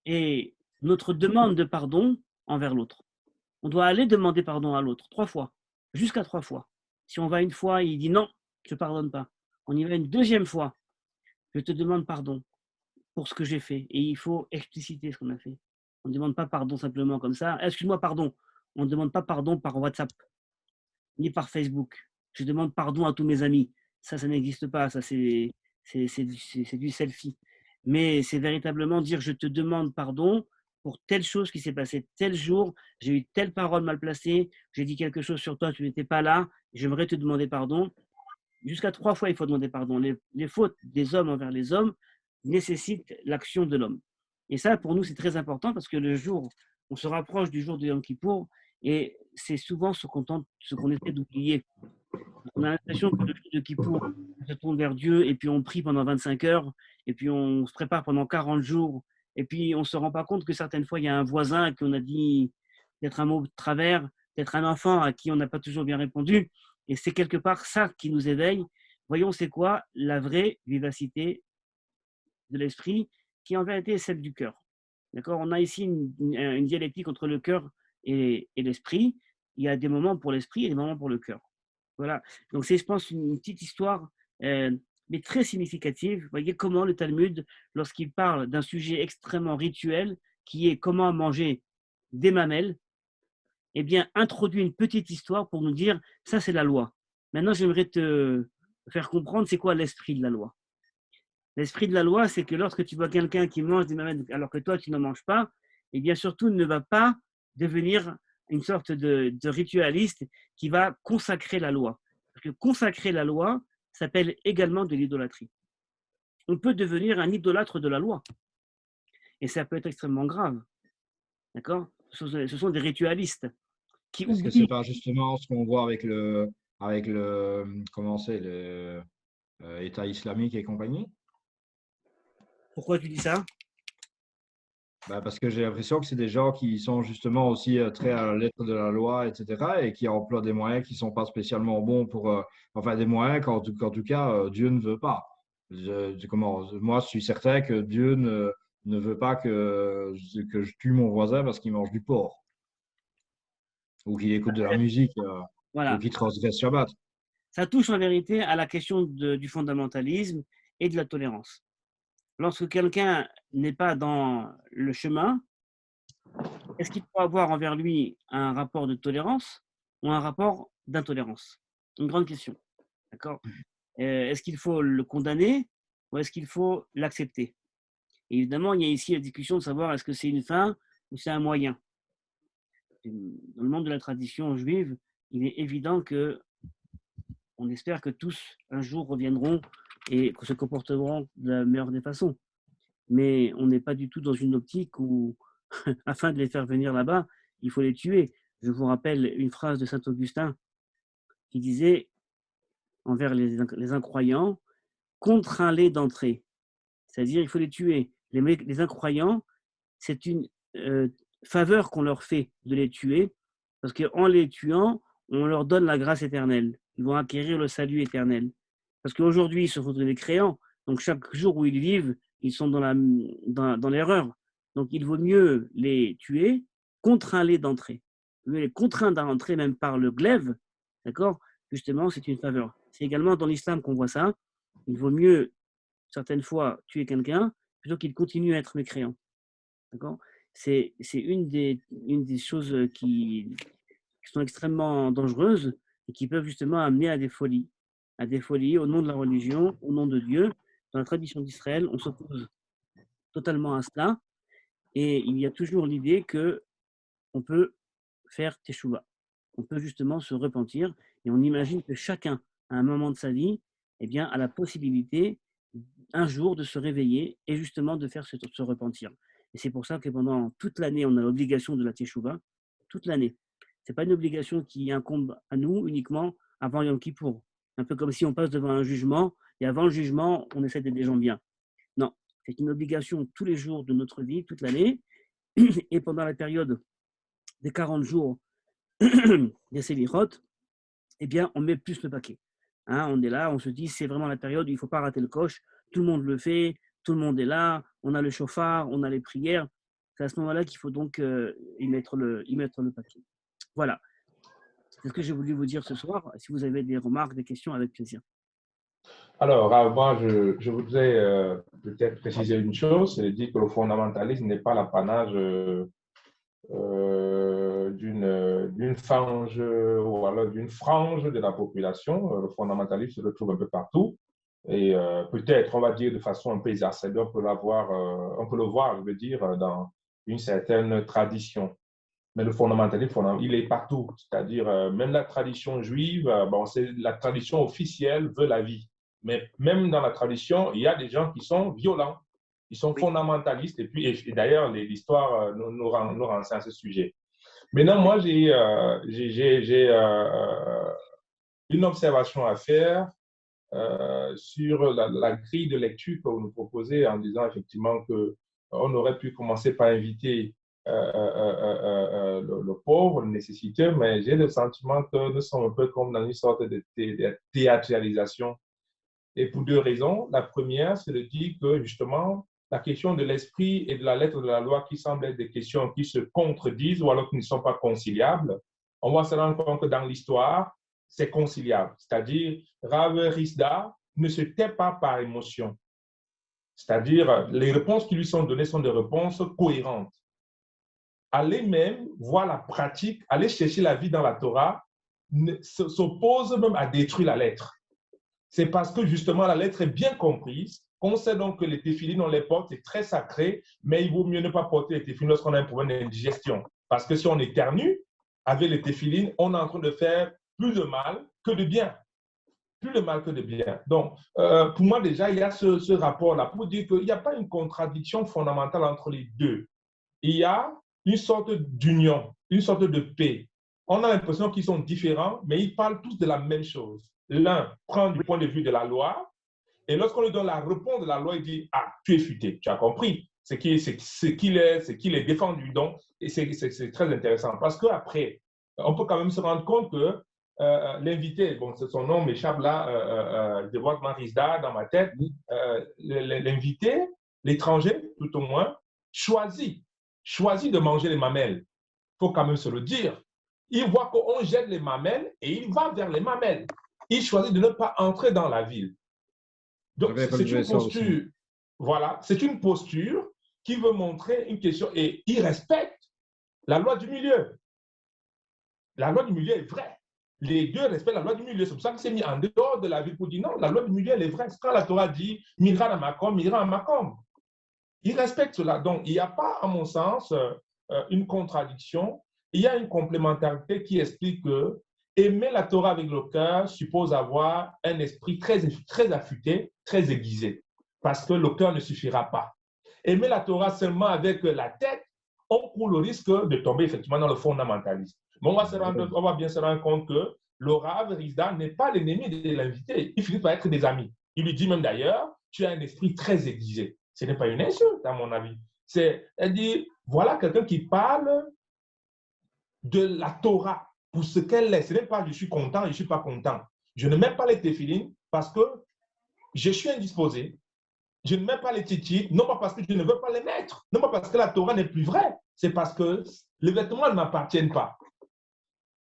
et notre demande de pardon envers l'autre. On doit aller demander pardon à l'autre 3 fois, jusqu'à 3 fois. Si on va une fois et il dit non, je ne pardonne pas. On y va une deuxième fois, je te demande pardon pour ce que j'ai fait. Et il faut expliciter ce qu'on a fait. On ne demande pas pardon simplement comme ça. Excuse-moi, pardon. On ne demande pas pardon par WhatsApp, ni par Facebook. Je demande pardon à tous mes amis. Ça n'existe pas. Ça, c'est du selfie. Mais c'est véritablement dire je te demande pardon pour telle chose qui s'est passée tel jour, j'ai eu telle parole mal placée, j'ai dit quelque chose sur toi, tu n'étais pas là, j'aimerais te demander pardon. Jusqu'à 3 fois, il faut demander pardon. Les fautes des hommes envers les hommes nécessitent l'action de l'homme. Et ça, pour nous, c'est très important parce que le jour, on se rapproche du jour de Yom Kippour et c'est souvent ce qu'on essaie d'oublier. On a l'impression que le jour de Kippour, on se tourne vers Dieu et puis on prie pendant 25 heures et puis on se prépare pendant 40 jours et puis on ne se rend pas compte que certaines fois, il y a un voisin à qui on a dit peut-être un mot de travers, peut-être un enfant à qui on n'a pas toujours bien répondu. Et c'est quelque part ça qui nous éveille. Voyons, c'est quoi la vraie vivacité de l'esprit qui en vérité est celle du cœur. D'accord. On a ici une dialectique entre le cœur et l'esprit. Il y a des moments pour l'esprit et des moments pour le cœur. Voilà. Donc c'est, je pense, une petite histoire, mais très significative. Vous voyez comment le Talmud, lorsqu'il parle d'un sujet extrêmement rituel, qui est comment manger des mamelles, eh bien, introduit une petite histoire pour nous dire, ça c'est la loi. Maintenant, j'aimerais te faire comprendre c'est quoi l'esprit de la loi. L'esprit de la loi, c'est que lorsque tu vois quelqu'un qui mange des mamelles alors que toi, tu n'en manges pas, eh bien, surtout, ne va pas devenir une sorte de ritualiste qui va consacrer la loi. Parce que consacrer la loi s'appelle également de l'idolâtrie. On peut devenir un idolâtre de la loi. Et ça peut être extrêmement grave. D'accord ? Ce sont des ritualistes qui Est-ce que c'est oublient. pas justement ce qu'on voit avec comment c'est, État islamique et compagnie? Pourquoi tu dis ça ? Bah, parce que j'ai l'impression que c'est des gens qui sont justement aussi très à la lettre de la loi, etc., et qui emploient des moyens qui ne sont pas spécialement bons pour, enfin des moyens qu'en tout cas Dieu ne veut pas. Moi, je suis certain que Dieu ne veut pas que je tue mon voisin parce qu'il mange du porc, ou qu'il écoute de la musique, ou Voilà. qu'il transgresse Shabbat. Ça touche en vérité à la question du fondamentalisme et de la tolérance. Lorsque quelqu'un n'est pas dans le chemin, est-ce qu'il faut avoir envers lui un rapport de tolérance ou un rapport d'intolérance? Une grande question. D'accord. Est-ce qu'il faut le condamner ou est-ce qu'il faut l'accepter? Évidemment, il y a ici la discussion de savoir est-ce que c'est une fin ou c'est un moyen. Dans le monde de la tradition juive, il est évident que on espère que tous un jour reviendront et se comporteront de la meilleure des façons. Mais on n'est pas du tout dans une optique où, afin de les faire venir là-bas, il faut les tuer. Je vous rappelle une phrase de saint Augustin qui disait envers les incroyants, contrains-les d'entrer. C'est-à-dire, il faut les tuer. Les incroyants, c'est une faveur qu'on leur fait de les tuer, parce qu'en les tuant, on leur donne la grâce éternelle. Ils vont acquérir le salut éternel. Parce qu'aujourd'hui, ils se font des créants, donc chaque jour où ils vivent, ils sont dans l'erreur. Donc il vaut mieux les tuer, contrains-les d'entrer. les contraindre à rentrer même par le glaive, d'accord, justement, c'est une faveur. C'est également dans l'islam qu'on voit ça. Il vaut mieux, certaines fois, tuer quelqu'un plutôt qu'il continue à être mécréant. D'accord. C'est une des choses qui sont extrêmement dangereuses et qui peuvent justement amener à des folies au nom de la religion, au nom de Dieu. Dans la tradition d'Israël, on s'oppose totalement à cela et il y a toujours l'idée qu'on peut faire teshuva. On peut justement se repentir et on imagine que chacun, à un moment de sa vie, eh bien, a la possibilité un jour de se réveiller et justement de faire se repentir. Et c'est pour ça que pendant toute l'année, on a l'obligation de la teshuva, toute l'année. Ce n'est pas une obligation qui incombe à nous uniquement avant Yom Kippour. Un peu comme si on passe devant un jugement et avant le jugement, on essaie d'être des gens bien. Non, c'est une obligation tous les jours de notre vie, toute l'année. Et pendant la période des 40 jours des Sélichot, eh bien, on met plus le paquet. Hein, on est là, on se dit, c'est vraiment la période où il ne faut pas rater le coche. Tout le monde le fait, tout le monde est là, on a le chauffard, on a les prières. C'est à ce moment-là qu'il faut donc y mettre le paquet. Voilà. C'est ce que j'ai voulu vous dire ce soir. Si vous avez des remarques, des questions, avec plaisir. Alors, moi, je voudrais peut-être préciser une chose, c'est de dire que le fondamentalisme n'est pas l'apanage d'une frange ou alors d'une frange de la population. Le fondamentalisme se retrouve un peu partout. Et peut-être, on va dire de façon un peu exacerbée, on peut le voir, je veux dire, dans une certaine tradition. Mais le fondamentalisme, il est partout. C'est-à-dire, même la tradition juive, la tradition officielle veut la vie. Mais même dans la tradition, il y a des gens qui sont violents, ils sont fondamentalistes. Et puis, et d'ailleurs, l'histoire nous renseigne à ce sujet. Maintenant, moi, j'ai une observation à faire sur la grille de lecture que vous nous proposez en disant effectivement qu'on aurait pu commencer par inviter le pauvre, le nécessiteux, mais j'ai le sentiment que nous sommes un peu comme dans une sorte de théâtralisation. Et pour deux raisons. La première, c'est de dire que justement, la question de l'esprit et de la lettre de la loi qui semblent être des questions qui se contredisent ou alors qui ne sont pas conciliables, on va se rendre compte que dans l'histoire, c'est conciliable. C'est-à-dire, Rav Rizda ne se tait pas par émotion. C'est-à-dire, les réponses qui lui sont données sont des réponses cohérentes. Aller même voir la pratique, aller chercher la vie dans la Torah, s'oppose même à détruire la lettre. C'est parce que justement la lettre est bien comprise, qu'on sait donc que les téphilines, on les porte, c'est très sacré, mais il vaut mieux ne pas porter les téphilines lorsqu'on a un problème d'indigestion. Parce que si on éternue avec les téphilines, on est en train de faire plus de mal que de bien. Plus de mal que de bien. Donc, pour moi déjà, il y a ce rapport-là pour dire qu'il n'y a pas une contradiction fondamentale entre les deux. Il y a une sorte d'union, une sorte de paix. On a l'impression qu'ils sont différents, mais ils parlent tous de la même chose. L'un prend du point de vue de la loi, et lorsqu'on lui donne la réponse de la loi, il dit « Ah, tu es futé, tu as compris ce qu'il est défendu. » Donc, et c'est très intéressant, parce qu'après, on peut quand même se rendre compte que l'invité, bon, son nom m'échappe là, de voir Rizda dans ma tête, l'invité, l'étranger, tout au moins, choisit de manger les mamelles. Il faut quand même se le dire. Il voit qu'on jette les mamelles et il va vers les mamelles. Il choisit de ne pas entrer dans la ville. Donc, c'est une posture, voilà, c'est une posture qui veut montrer une question et il respecte la loi du milieu. La loi du milieu est vraie. Les deux respectent la loi du milieu. C'est pour ça que c'est mis en dehors de la ville pour dire non, la loi du milieu, elle est vraie. Quand la Torah dit « Mira à Makom, Mira à Makom », il respecte cela. Donc, il n'y a pas, à mon sens, une contradiction. Il y a une complémentarité qui explique que aimer la Torah avec le cœur suppose avoir un esprit très, très affûté, très aiguisé, parce que le cœur ne suffira pas. Aimer la Torah seulement avec la tête, on court le risque de tomber effectivement dans le fondamentalisme. Mais on va bien se rendre compte que le Rav Rizda n'est pas l'ennemi de l'invité. Il finit par être des amis. Il lui dit même d'ailleurs, tu as un esprit très aiguisé. Ce n'est pas une insulte, à mon avis. Elle dit, voilà quelqu'un qui parle de la Torah pour ce qu'elle est. Ce n'est pas je suis content, je ne suis pas content. Je ne mets pas les téphilines parce que je suis indisposé. Je ne mets pas les titites, non pas parce que je ne veux pas les mettre, non pas parce que la Torah n'est plus vraie, c'est parce que les vêtements ne m'appartiennent pas.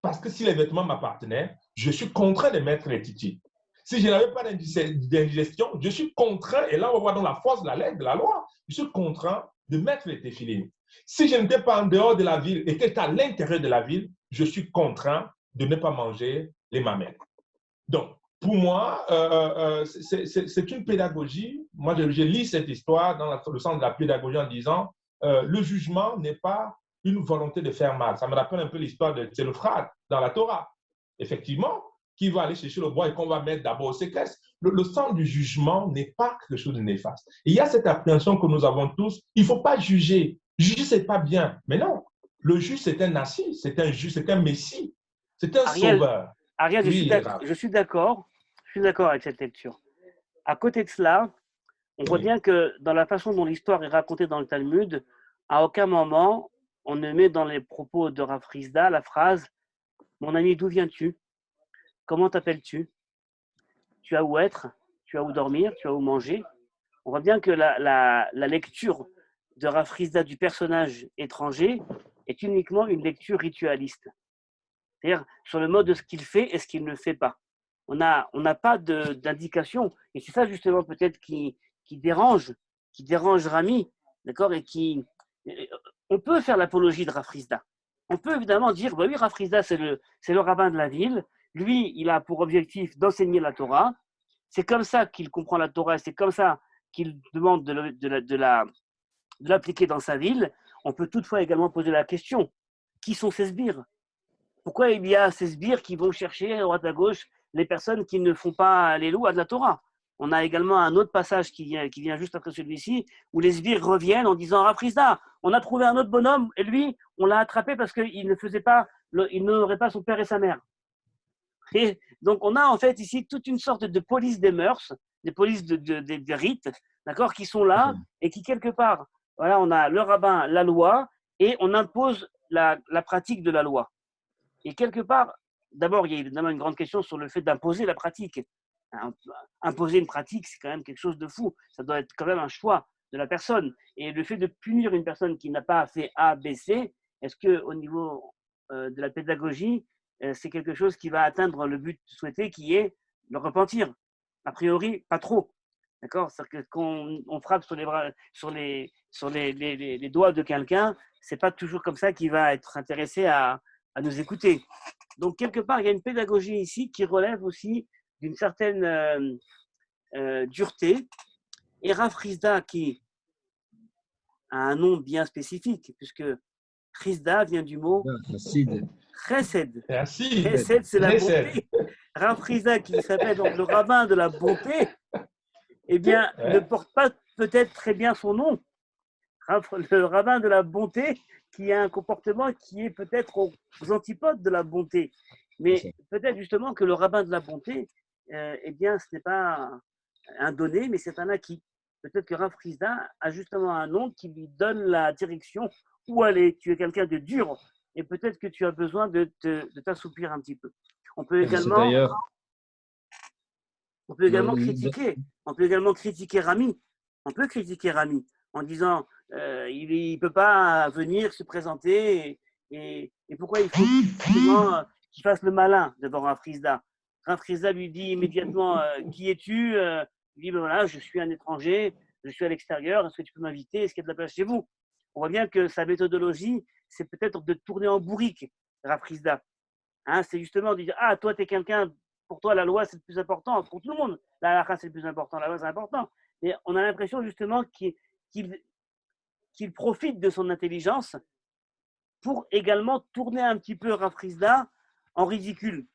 parce que si les vêtements m'appartenaient, je suis contraint de mettre les titis. Si je n'avais pas d'indigestion, je suis contraint, et là on voit dans la force de la loi, je suis contraint de mettre les téfilines. Si je n'étais pas en dehors de la ville et que j'étais à l'intérieur de la ville, je suis contraint de ne pas manger les mamelles. Donc, pour moi, c'est une pédagogie. Moi, je lis cette histoire dans le sens de la pédagogie en disant le jugement n'est pas une volonté de faire mal. Ça me rappelle un peu l'histoire de Thélophras dans la Torah. Effectivement, qui va aller chercher le bois et qu'on va mettre d'abord au séquestre. Le sens du jugement n'est pas quelque chose de néfaste. Et il y a cette appréhension que nous avons tous. Il ne faut pas juger. Juger, ce n'est pas bien. Mais non, le juge, c'est un assis, c'est un juge, c'est un messie, c'est un sauveur. Ariel, Oui, je suis d'accord avec cette lecture. À côté de cela, on voit bien que dans la façon dont l'histoire est racontée dans le Talmud, à aucun moment on ne met dans les propos de Rav Frisda la phrase « Mon ami, d'où viens-tu? Comment t'appelles-tu? Tu as où être? Tu as où dormir? Tu as où manger ?» On voit bien que la lecture de Rav Frisda du personnage étranger est uniquement une lecture ritualiste. C'est-à-dire sur le mode de ce qu'il fait et ce qu'il ne fait pas. On n'a pas d'indication. Et c'est ça justement peut-être qui dérange Rami, d'accord, et on peut faire l'apologie de Rav Frisda. On peut évidemment dire, bah oui, Rav Frisda, c'est le rabbin de la ville. Lui, il a pour objectif d'enseigner la Torah. C'est comme ça qu'il comprend la Torah. C'est comme ça qu'il demande de l'appliquer dans sa ville. On peut toutefois également poser la question, qui sont ces sbires? Pourquoi il y a ces sbires qui vont chercher à droite à gauche les personnes qui ne font pas les lois de la Torah? On a également un autre passage qui vient juste après celui-ci, où les sbires reviennent en disant « Rav Frisda, on a trouvé un autre bonhomme, et lui, on l'a attrapé parce qu'il n'aurait pas son père et sa mère. » Et donc, on a en fait ici toute une sorte de police des mœurs, des polices des rites, d'accord, qui sont là, et qui quelque part, voilà, on a le rabbin, la loi, et on impose la pratique de la loi. Et quelque part, d'abord, il y a évidemment une grande question sur le fait d'imposer la pratique. Imposer une pratique, c'est quand même quelque chose de fou. Ça doit être quand même un choix de la personne. Et le fait de punir une personne qui n'a pas fait A, B, C, est-ce qu'au niveau de la pédagogie, c'est quelque chose qui va atteindre le but souhaité, qui est le repentir? A priori, pas trop. D'accord? C'est-à-dire que quand on frappe sur les doigts de quelqu'un, c'est pas toujours comme ça qu'il va être intéressé à nous écouter. Donc, quelque part, il y a une pédagogie ici qui relève aussi d'une certaine dureté. Et Rav Frisda, qui a un nom bien spécifique, puisque Frisda vient du mot Chesed. Chesed, c'est la bonté. Rav Frisda, qui s'appelle donc le rabbin de la bonté, eh bien, ne porte pas peut-être très bien son nom. Le rabbin de la bonté, qui a un comportement qui est peut-être aux antipodes de la bonté. Mais peut-être justement que le rabbin de la bonté, eh bien, ce n'est pas un donné, mais c'est un acquis. Peut-être que Rav Frisda a justement un nom qui lui donne la direction où aller. Tu es quelqu'un de dur et peut-être que tu as besoin de t'assouplir un petit peu. On peut également critiquer Rami. On peut critiquer Rami en disant il ne peut pas venir se présenter et pourquoi il faut justement qu'il fasse le malin devant Rav Frisda. Rav Frisda lui dit immédiatement qui es-tu? Il dit ben voilà, je suis un étranger, je suis à l'extérieur, est-ce que tu peux m'inviter? Est-ce qu'il y a de la place chez vous? On voit bien que sa méthodologie, c'est peut-être de tourner en bourrique, Rav Frisda. Hein, c'est justement de dire ah, toi, tu es quelqu'un, pour toi, la loi, c'est le plus important. Pour tout le monde, la halakha, c'est le plus important, la loi, c'est important. Mais on a l'impression justement qu'il profite de son intelligence pour également tourner un petit peu Rav Frisda en ridicule.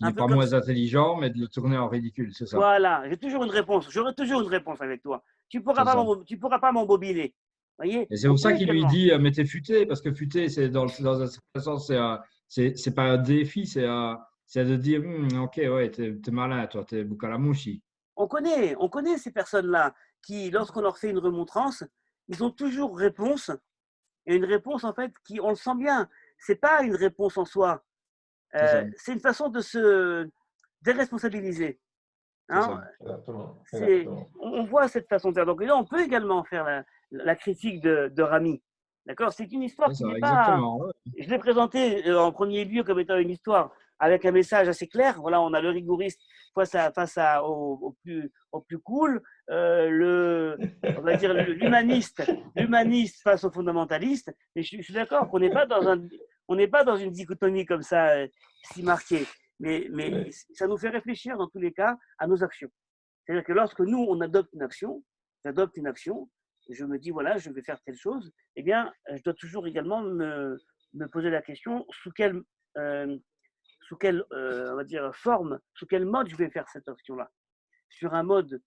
Il n'est pas moins intelligent, mais de le tourner en ridicule, c'est ça. Voilà, j'aurai toujours une réponse avec toi. Tu ne pourras pas m'embobiner. Et c'est pour ça qu'il lui dit mais t'es futé, parce que futé, c'est dans un certain sens, c'est pas un défi, c'est de dire ok, ouais, t'es malin, toi, t'es Boukalamouchi. On connaît ces personnes-là qui, lorsqu'on leur fait une remontrance, ils ont toujours réponse, et une réponse en fait qui, on le sent bien, c'est pas une réponse en soi, c'est une façon de se déresponsabiliser. Hein? On voit cette façon de faire. Donc là, on peut également faire la critique de Rami. D'accord? C'est une histoire C'est qui ça, n'est pas. exactement. Ouais. Je l'ai présentée en premier lieu comme étant une histoire avec un message assez clair. Voilà, on a le rigoriste au plus cool, on va dire l'humaniste face au fondamentaliste. Mais je suis d'accord qu'on n'est pas on n'est pas dans une dichotomie comme ça si marquée. Mais ça nous fait réfléchir dans tous les cas à nos actions. C'est-à-dire que lorsque nous, on adopte une action, j'adopte une action, je me dis, voilà, je vais faire telle chose, eh bien, je dois toujours également me poser la question euh, sous quelle on va dire, forme, sous quel mode je vais faire cette action-là. Sur un mode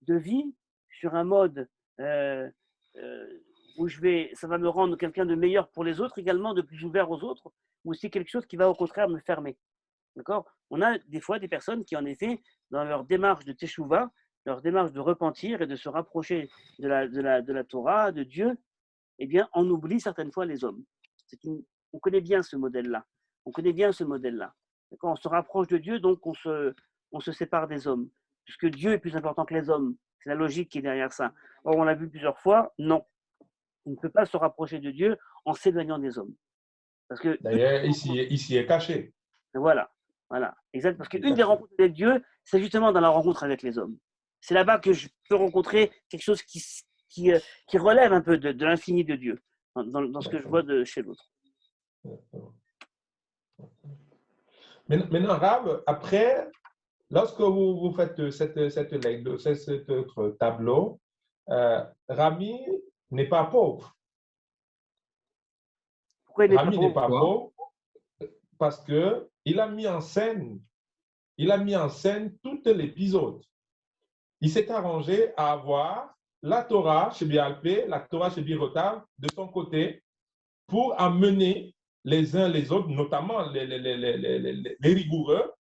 de vie, sur un mode euh, euh, où ça va me rendre quelqu'un de meilleur pour les autres également, de plus ouvert aux autres, ou c'est quelque chose qui va au contraire me fermer. D'accord? On a des fois des personnes qui, en effet, dans leur démarche de teshuva, leur démarche de repentir et de se rapprocher de la Torah, de Dieu, eh bien, on oublie certaines fois les hommes. On connaît bien ce modèle-là. On connaît bien ce modèle-là. D'accord? On se rapproche de Dieu, donc on se sépare des hommes. Puisque Dieu est plus important que les hommes. C'est la logique qui est derrière ça. Or, on l'a vu plusieurs fois, non. On ne peut pas se rapprocher de Dieu en s'éloignant des hommes. Parce que D'ailleurs, ici est caché. voilà, voilà, exact. Parce qu'une des rencontres avec Dieu, c'est justement dans la rencontre avec les hommes. C'est là-bas que je peux rencontrer quelque chose qui relève un peu de l'infini de Dieu, dans ce que je vois de chez l'autre. Maintenant, Rab, après, lorsque vous faites cet autre tableau, Rami n'est pas pauvre. Pourquoi il n'est pas Rami n'est pauvre? pas pauvre parce qu'il a mis en scène, tout l'épisode. Il s'est arrangé à avoir la Torah chez Bialpé, la Torah chez Birotav de son côté pour amener les uns les autres, notamment les rigoureux,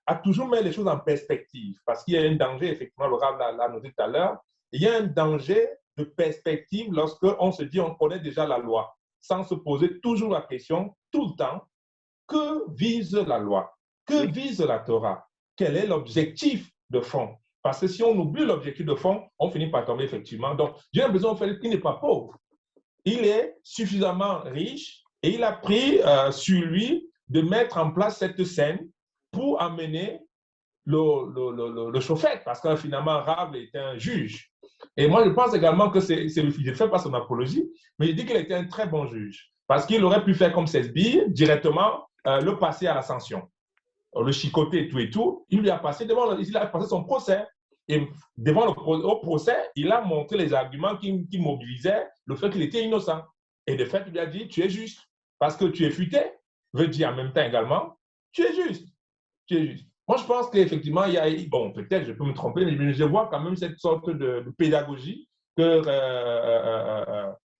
à toujours mettre les choses en perspective. Parce qu'il y a un danger, effectivement, le Rav l'a noté tout à l'heure, il y a un danger de perspective lorsqu'on se dit on connaît déjà la loi, sans se poser toujours la question, tout le temps, que vise la loi? Que vise la Torah? Quel est l'objectif de fond? Parce que si on oublie l'objectif de fond, on finit par tomber effectivement. Donc, j'ai l'impression qu'il n'est pas pauvre. Il est suffisamment riche et il a pris sur lui de mettre en place cette scène pour amener le chauffette, parce que finalement, Rav était un juge. Et moi, je pense également que c'est le fils. Je ne fais pas son apologie, mais je dis qu'il était un très bon juge, parce qu'il aurait pu faire comme Sesbille, directement le passer à l'ascension, le chicoter et tout. Il a passé son procès. Et devant au procès, il a montré les arguments qui mobilisaient le fait qu'il était innocent. Et de fait, il lui a dit, tu es juste. Parce que tu es futé, veut dire en même temps également, tu es juste. Tu es juste. Moi, je pense qu'effectivement, il y a, bon, peut-être je peux me tromper, mais je vois quand même cette sorte de pédagogie que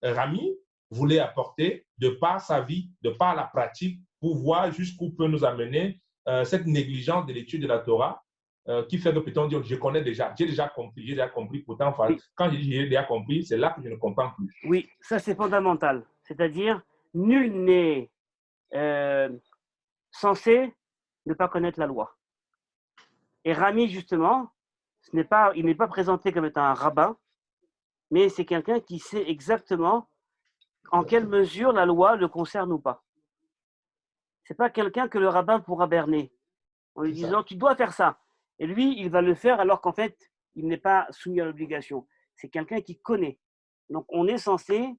Rami voulait apporter de par sa vie, de par la pratique, pour voir jusqu'où peut nous amener cette négligence de l'étude de la Torah qui fait que peut-on dire je connais déjà, j'ai déjà compris, pourtant, Oui. quand je dis j'ai déjà compris, c'est là que je ne comprends plus. Oui, ça c'est fondamental. C'est-à-dire, nul n'est censé ne pas connaître la loi. Et Rami, justement, il n'est pas présenté comme étant un rabbin, mais c'est quelqu'un qui sait exactement en quelle mesure la loi le concerne ou pas. Ce n'est pas quelqu'un que le rabbin pourra berner en lui disant tu dois faire ça. Et lui, il va le faire alors qu'en fait, il n'est pas soumis à l'obligation. C'est quelqu'un qui connaît. Donc, on est censé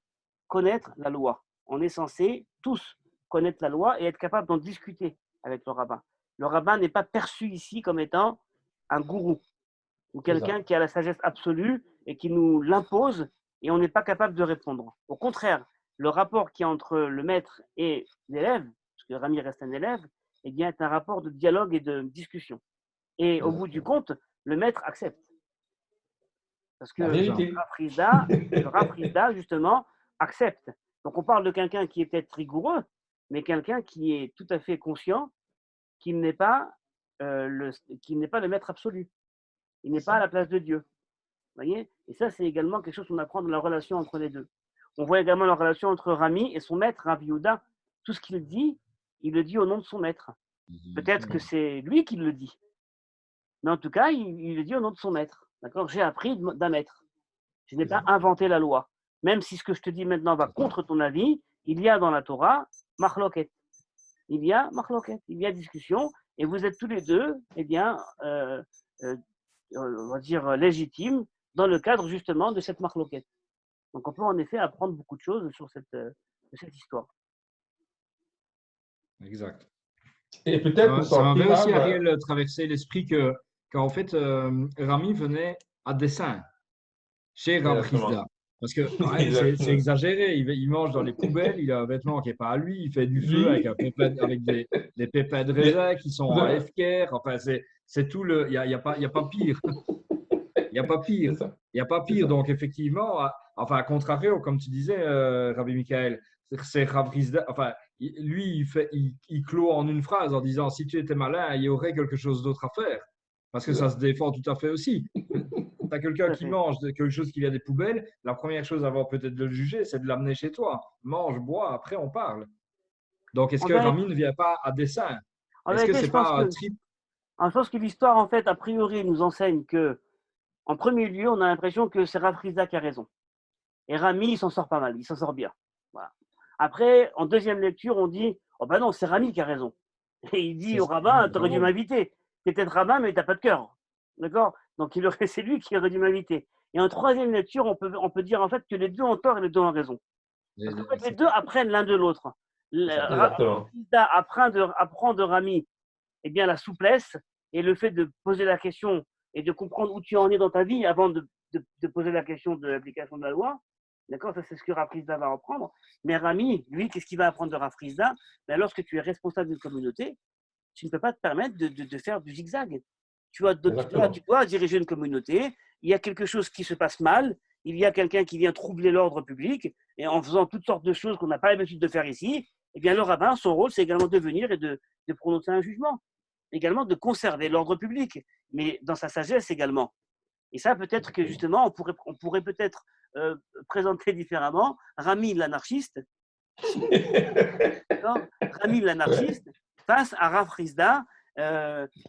connaître la loi. On est censé tous connaître la loi et être capable d'en discuter avec le rabbin. Le rabbin n'est pas perçu ici comme étant un gourou ou quelqu'un qui a la sagesse absolue et qui nous l'impose et on n'est pas capable de répondre. Au contraire, le rapport qui est entre le maître et l'élève, parce que Rami reste un élève, eh bien, est un rapport de dialogue et de discussion. Et au bout du compte, le maître accepte. Parce que le Rafrizda, justement, accepte. Donc, on parle de quelqu'un qui est peut-être rigoureux, mais quelqu'un qui est tout à fait conscient qu'il n'est pas, le maître absolu. Il n'est pas à la place de Dieu. Vous voyez? Et ça, c'est également quelque chose qu'on apprend dans la relation entre les deux. On voit également la relation entre Rami et son maître, Rav Yehuda. Tout ce qu'il dit, il le dit au nom de son maître. Peut-être que c'est lui qui le dit. Mais en tout cas, il le dit au nom de son maître. D'accord? J'ai appris d'un maître. Je n'ai pas inventé la loi. même si ce que je te dis maintenant va contre ton avis, il y a dans la Torah machloket. Il y a machloket, il y a discussion, et vous êtes tous les deux, eh bien, on va dire légitimes dans le cadre justement de cette machloket. Donc on peut en effet apprendre beaucoup de choses sur cette histoire. Exact. Et peut-être pour Ça m'avait sortir, aussi, Rav, Ariel, traversé l'esprit qu'en fait, Rami venait à dessein chez Rav exactement. Rizda. Parce que ouais, c'est Exactement. exagéré. Il mange dans les poubelles, il a un vêtement qui n'est pas à lui, il fait du feu avec, avec des pépins de raisin qui sont à Efker. Enfin, c'est tout le. Il y a pas pire. Il n'y a pas pire. C'est ça. Il n'y a pas C'est pire. ça. Donc, effectivement, enfin, à contrario, comme tu disais, Rabbi Michael, c'est Rav Rizda. Enfin, lui, il clôt en une phrase en disant si tu étais malin, il y aurait quelque chose d'autre à faire. Parce que ça se défend tout à fait aussi. Tu as quelqu'un qui mange quelque chose qui vient des poubelles, la première chose avant peut-être de le juger, c'est de l'amener chez toi. Mange, bois, après on parle. Donc, est-ce En que vérité, Rami ne vient pas à dessein? en Est-ce que vérité, c'est pas un trip? je pense que l'histoire, en fait, a priori, nous enseigne que, en premier lieu, on a l'impression que c'est Rav Rizda qui a raison. Et Rami, il s'en sort pas mal, il s'en sort bien. Voilà. Après, en deuxième lecture, on dit oh ben non, c'est Rami qui a raison. Et il dit au rabbin tu aurais dû m'inviter. Tu es peut-être rabbin, mais tu n'as pas de cœur. D'accord. Donc, c'est lui qui aurait dû m'inviter. Et en troisième lecture, on peut dire en fait que les deux ont tort et les deux ont raison. Parce qu'en fait, les deux apprennent l'un de l'autre. Exactement. Rizda apprend de Rami eh bien, la souplesse et le fait de poser la question et de comprendre où tu en es dans ta vie avant de poser la question de l'application de la loi. D'accord. Ça, c'est ce que Rav Rizda va apprendre. Mais Rami, lui, qu'est-ce qu'il va apprendre de Rav Rizda? Ben, lorsque tu es responsable d'une communauté, tu ne peux pas te permettre de faire du zigzag. Tu dois diriger une communauté. Il y a quelque chose qui se passe mal. Il y a quelqu'un qui vient troubler l'ordre public. Et en faisant toutes sortes de choses qu'on n'a pas l'habitude de faire ici, eh bien, le rabbin, son rôle, c'est également de venir et de prononcer un jugement. Également de conserver l'ordre public, mais dans sa sagesse également. Et ça, peut-être que justement, on pourrait peut-être présenter différemment Rami l'anarchiste, Rami l'anarchiste face à Rav Rizda,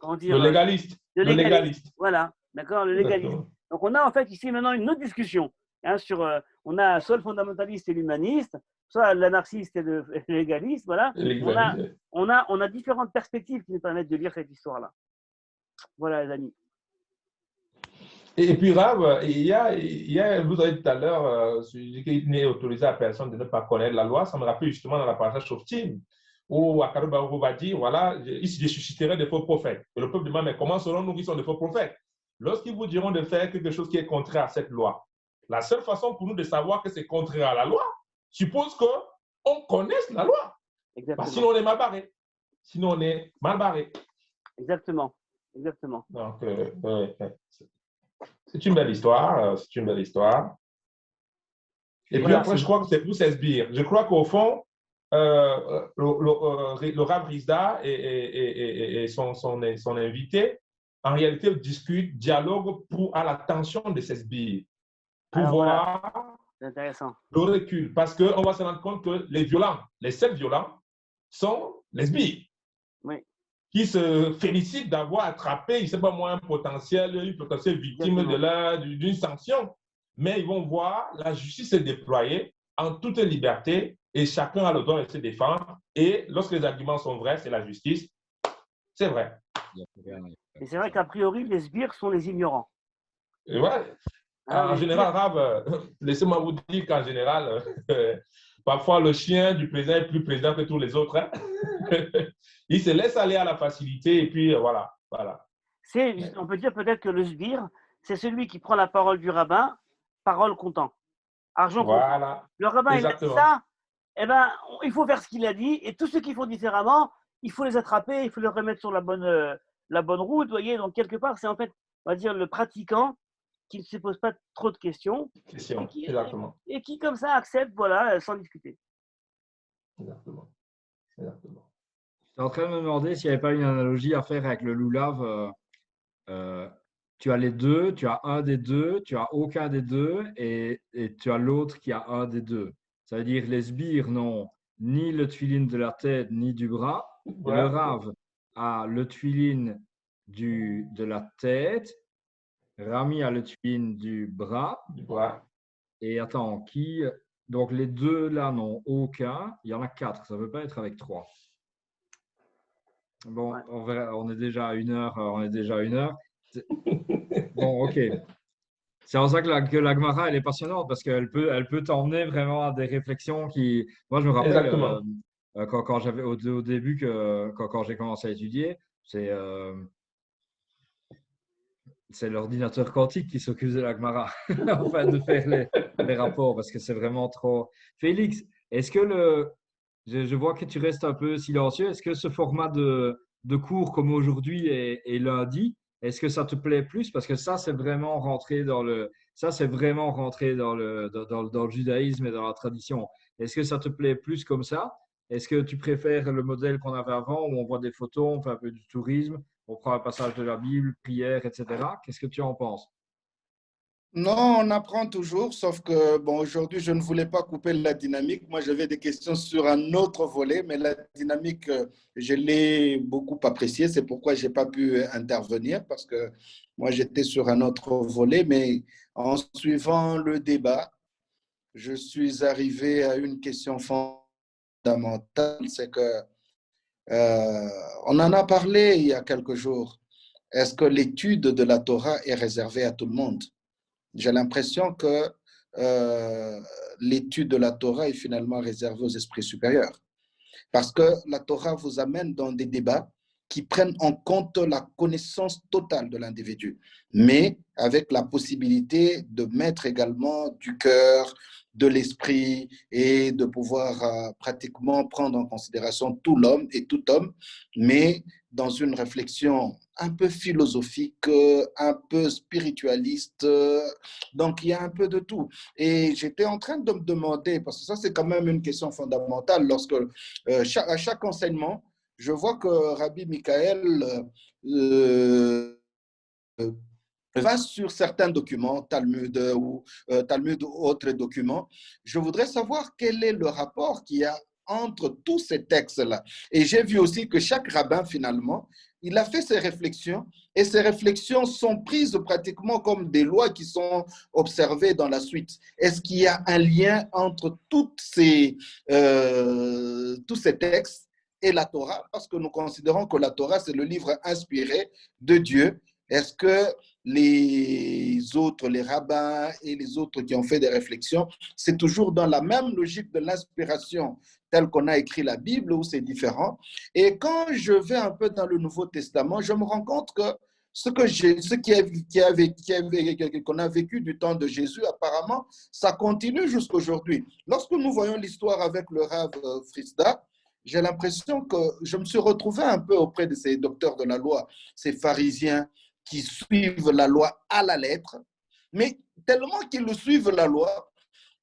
comment dire, Le légaliste. le légaliste. Voilà, d'accord, le légaliste. Exactement. Donc on a en fait ici maintenant une autre discussion sur, on a soit le fondamentaliste et l'humaniste, soit l'anarchiste et le légaliste, voilà. On a différentes perspectives qui nous permettent de lire cette histoire-là. Voilà, les amis. Et puis, Rav, vous avez dit tout à l'heure, qu'il n'est autorisé à personne de ne pas connaître la loi. Ça me rappelle justement dans la parasha Shoftim, où Akadosh Baruch Hu va dire, voilà, il se susciterait des faux prophètes. Et le peuple demande, mais comment serons-nous qui sont des faux prophètes? Lorsqu'ils vous diront de faire quelque chose qui est contraire à cette loi, la seule façon pour nous de savoir que c'est contraire à la loi, suppose qu'on connaisse la loi. Bah, sinon, on est mal barré. Exactement. Donc, c'est une belle histoire. Et puis après, je crois que c'est plus Sbire. Je crois qu'au fond, le Rav Rizda et son invité, en réalité, discutent, dialoguent à l'attention de Sbire pour voir le recul. Parce qu'on va se rendre compte que les seuls violents, sont les Sbires. Oui. Qui se félicitent d'avoir attrapé, je ne sais pas moi, une potentielle victime d'une sanction. Mais ils vont voir la justice se déployer en toute liberté et chacun a le droit de se défendre. Et lorsque les arguments sont vrais, c'est la justice. C'est vrai. Et c'est vrai qu'a priori, les sbires sont les ignorants. Et ouais. En général, Rav, laissez-moi vous dire qu'en général, parfois le chien du président est plus président que tous les autres. Hein? Il se laisse aller à la facilité et puis voilà. On peut dire peut-être que le sbire, c'est celui qui prend la parole du rabbin, parole comptant, argent comptant. Le rabbin, il a dit ça, eh ben, il faut faire ce qu'il a dit et tous ceux qui font différemment, il faut les attraper, il faut les remettre sur la bonne route. Voyez, donc quelque part, c'est en fait, on va dire, le pratiquant qui ne se pose pas trop de questions et qui comme ça accepte, voilà, sans discuter. Exactement. Je suis en train de me demander s'il n'y avait pas une analogie à faire avec le loulav. Tu as les deux, tu as un des deux, tu as aucun des deux et tu as l'autre qui a un des deux. Ça veut dire les sbires n'ont ni le tuiline de la tête ni du bras. Ouais. Le Rav a le tuiline de la tête. Rami a le tuiline du bras. Et attends, qui. Donc les deux là n'ont aucun. Il y en a 4. Ça ne peut pas être avec 3. Bon, Ouais. on verra, on est déjà à 1 heure. On est déjà à 1 heure. Bon, ok. C'est en ça que la Gemara, elle est passionnante parce elle peut t'emmener vraiment à des réflexions qui. Moi, je me rappelle Exactement. quand j'avais au début, quand j'ai commencé à étudier, c'est l'ordinateur quantique qui s'occupe de la Gemara, enfin de faire les rapports parce que c'est vraiment trop. Félix, est-ce que je vois que tu restes un peu silencieux. Est-ce que ce format de cours comme aujourd'hui et lundi, est-ce que ça te plaît plus? Parce que ça, c'est vraiment rentré dans le judaïsme et dans la tradition. Est-ce que ça te plaît plus comme ça? Est-ce que tu préfères le modèle qu'on avait avant où on voit des photos, on fait un peu du tourisme, on prend un passage de la Bible, prière, etc. Qu'est-ce que tu en penses? Non, on apprend toujours, sauf que, bon, aujourd'hui, je ne voulais pas couper la dynamique. Moi, j'avais des questions sur un autre volet, mais la dynamique, je l'ai beaucoup appréciée. C'est pourquoi je n'ai pas pu intervenir, parce que moi, j'étais sur un autre volet. Mais en suivant le débat, je suis arrivé à une question fondamentale, c'est que, euh, on en a parlé il y a quelques jours. Est-ce que l'étude de la Torah est réservée à tout le monde? J'ai l'impression que euh, l'étude de la Torah est finalement réservée aux esprits supérieurs. Parce que la Torah vous amène dans des débats qui prennent en compte la connaissance totale de l'individu, mais avec la possibilité de mettre également du cœur, de l'esprit et de pouvoir pratiquement prendre en considération tout l'homme et tout homme, mais dans une réflexion un peu philosophique, un peu spiritualiste. Donc, il y a un peu de tout. Et j'étais en train de me demander, parce que ça, c'est quand même une question fondamentale, lorsque à chaque enseignement, je vois que Rabbi Michael va sur certains documents, Talmud ou autres documents. Je voudrais savoir quel est le rapport qu'il y a entre tous ces textes-là. Et j'ai vu aussi que chaque rabbin, finalement, il a fait ses réflexions et ces réflexions sont prises pratiquement comme des lois qui sont observées dans la suite. Est-ce qu'il y a un lien entre tous ces textes et la Torah? Parce que nous considérons que la Torah, c'est le livre inspiré de Dieu. Est-ce que les autres, les rabbins et les autres qui ont fait des réflexions, c'est toujours dans la même logique de l'inspiration telle qu'on a écrit la Bible ou c'est différent? Et quand je vais un peu dans le Nouveau Testament, je me rends compte que qu'on a vécu du temps de Jésus, apparemment, ça continue jusqu'aujourd'hui. Lorsque nous voyons l'histoire avec le Rav Frisda, j'ai l'impression que je me suis retrouvé un peu auprès de ces docteurs de la loi, ces pharisiens qui suivent la loi à la lettre, mais tellement qu'ils suivent la loi,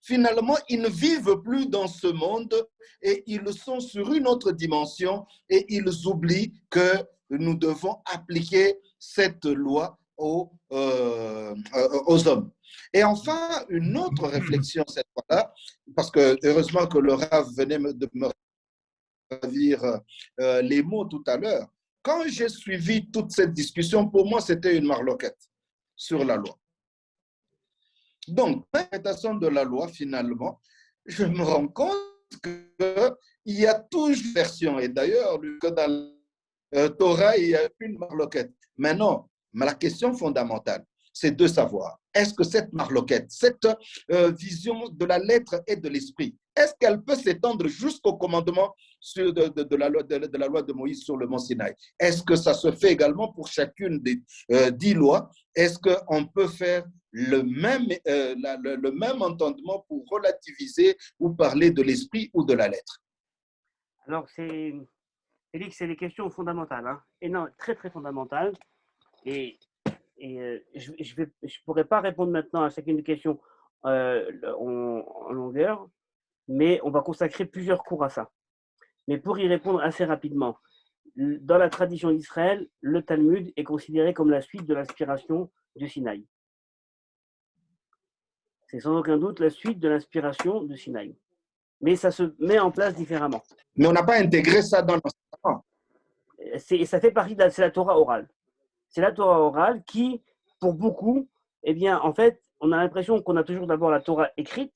finalement, ils ne vivent plus dans ce monde et ils sont sur une autre dimension et ils oublient que nous devons appliquer cette loi aux hommes. Et enfin, une autre réflexion cette fois-là, parce que heureusement que le Rav venait de me dire les mots tout à l'heure. Quand j'ai suivi toute cette discussion, pour moi, c'était une marloquette sur la loi. Donc, l'interprétation de la loi, finalement, je me rends compte qu'il y a toujours une version. Et d'ailleurs, dans la Torah, il y a une marloquette. Mais non, mais la question fondamentale, c'est de savoir, est-ce que cette marloquette, cette vision de la lettre et de l'esprit, est-ce qu'elle peut s'étendre jusqu'au commandement de la loi de Moïse sur le mont Sinaï? Est-ce que ça se fait également pour chacune des 10 lois? Est-ce qu'on peut faire le même entendement pour relativiser ou parler de l'esprit ou de la lettre? Alors, Félix, c'est des questions fondamentales, hein. Et non, très, très fondamentales. Et je ne pourrais pas répondre maintenant à chacune des questions en longueur, mais on va consacrer plusieurs cours à ça. Mais pour y répondre assez rapidement, dans la tradition d'Israël, le Talmud est considéré comme la suite de l'inspiration du Sinaï. C'est sans aucun doute la suite de l'inspiration du Sinaï. Mais ça se met en place différemment. Mais on n'a pas intégré ça dans l'enseignement. Ça fait partie c'est la Torah orale. C'est la Torah orale qui, pour beaucoup, eh bien, en fait, on a l'impression qu'on a toujours d'abord la Torah écrite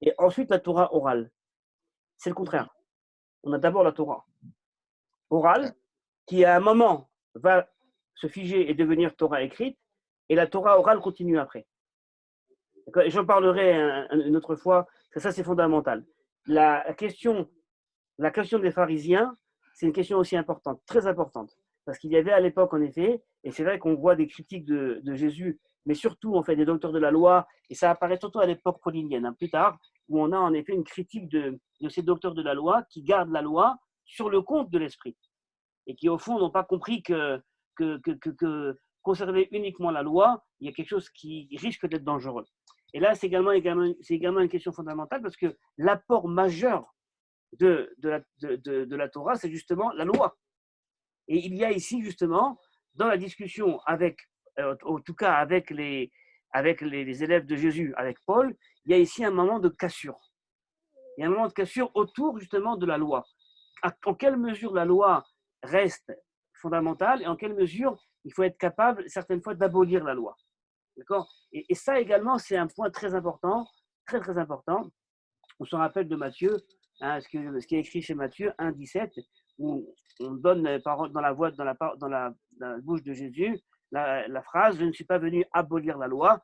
et ensuite la Torah orale. C'est le contraire. On a d'abord la Torah orale qui, à un moment, va se figer et devenir Torah écrite et la Torah orale continue après. Et j'en parlerai une autre fois, parce que ça, c'est fondamental. La question des pharisiens, c'est une question aussi importante, très importante. Parce qu'il y avait à l'époque, en effet, et c'est vrai qu'on voit des critiques de Jésus, mais surtout, on fait des docteurs de la loi, et ça apparaît surtout à l'époque paulinienne, plus tard, où on a en effet une critique de ces docteurs de la loi qui gardent la loi sur le compte de l'esprit, et qui, au fond, n'ont pas compris que conserver uniquement la loi, il y a quelque chose qui risque d'être dangereux. Et là, c'est également une question fondamentale, parce que l'apport majeur de la Torah, c'est justement la loi. Et il y a ici, justement, dans la discussion en tout cas avec les élèves de Jésus, avec Paul, il y a ici un moment de cassure. Il y a un moment de cassure autour, justement, de la loi. En quelle mesure la loi reste fondamentale et en quelle mesure il faut être capable, certaines fois, d'abolir la loi. D'accord ? Et ça également, c'est un point très important, très, très important. On se rappelle de Matthieu, ce qui est écrit chez Matthieu 1, 17, où on donne dans la bouche de Jésus la phrase « Je ne suis pas venu abolir la loi,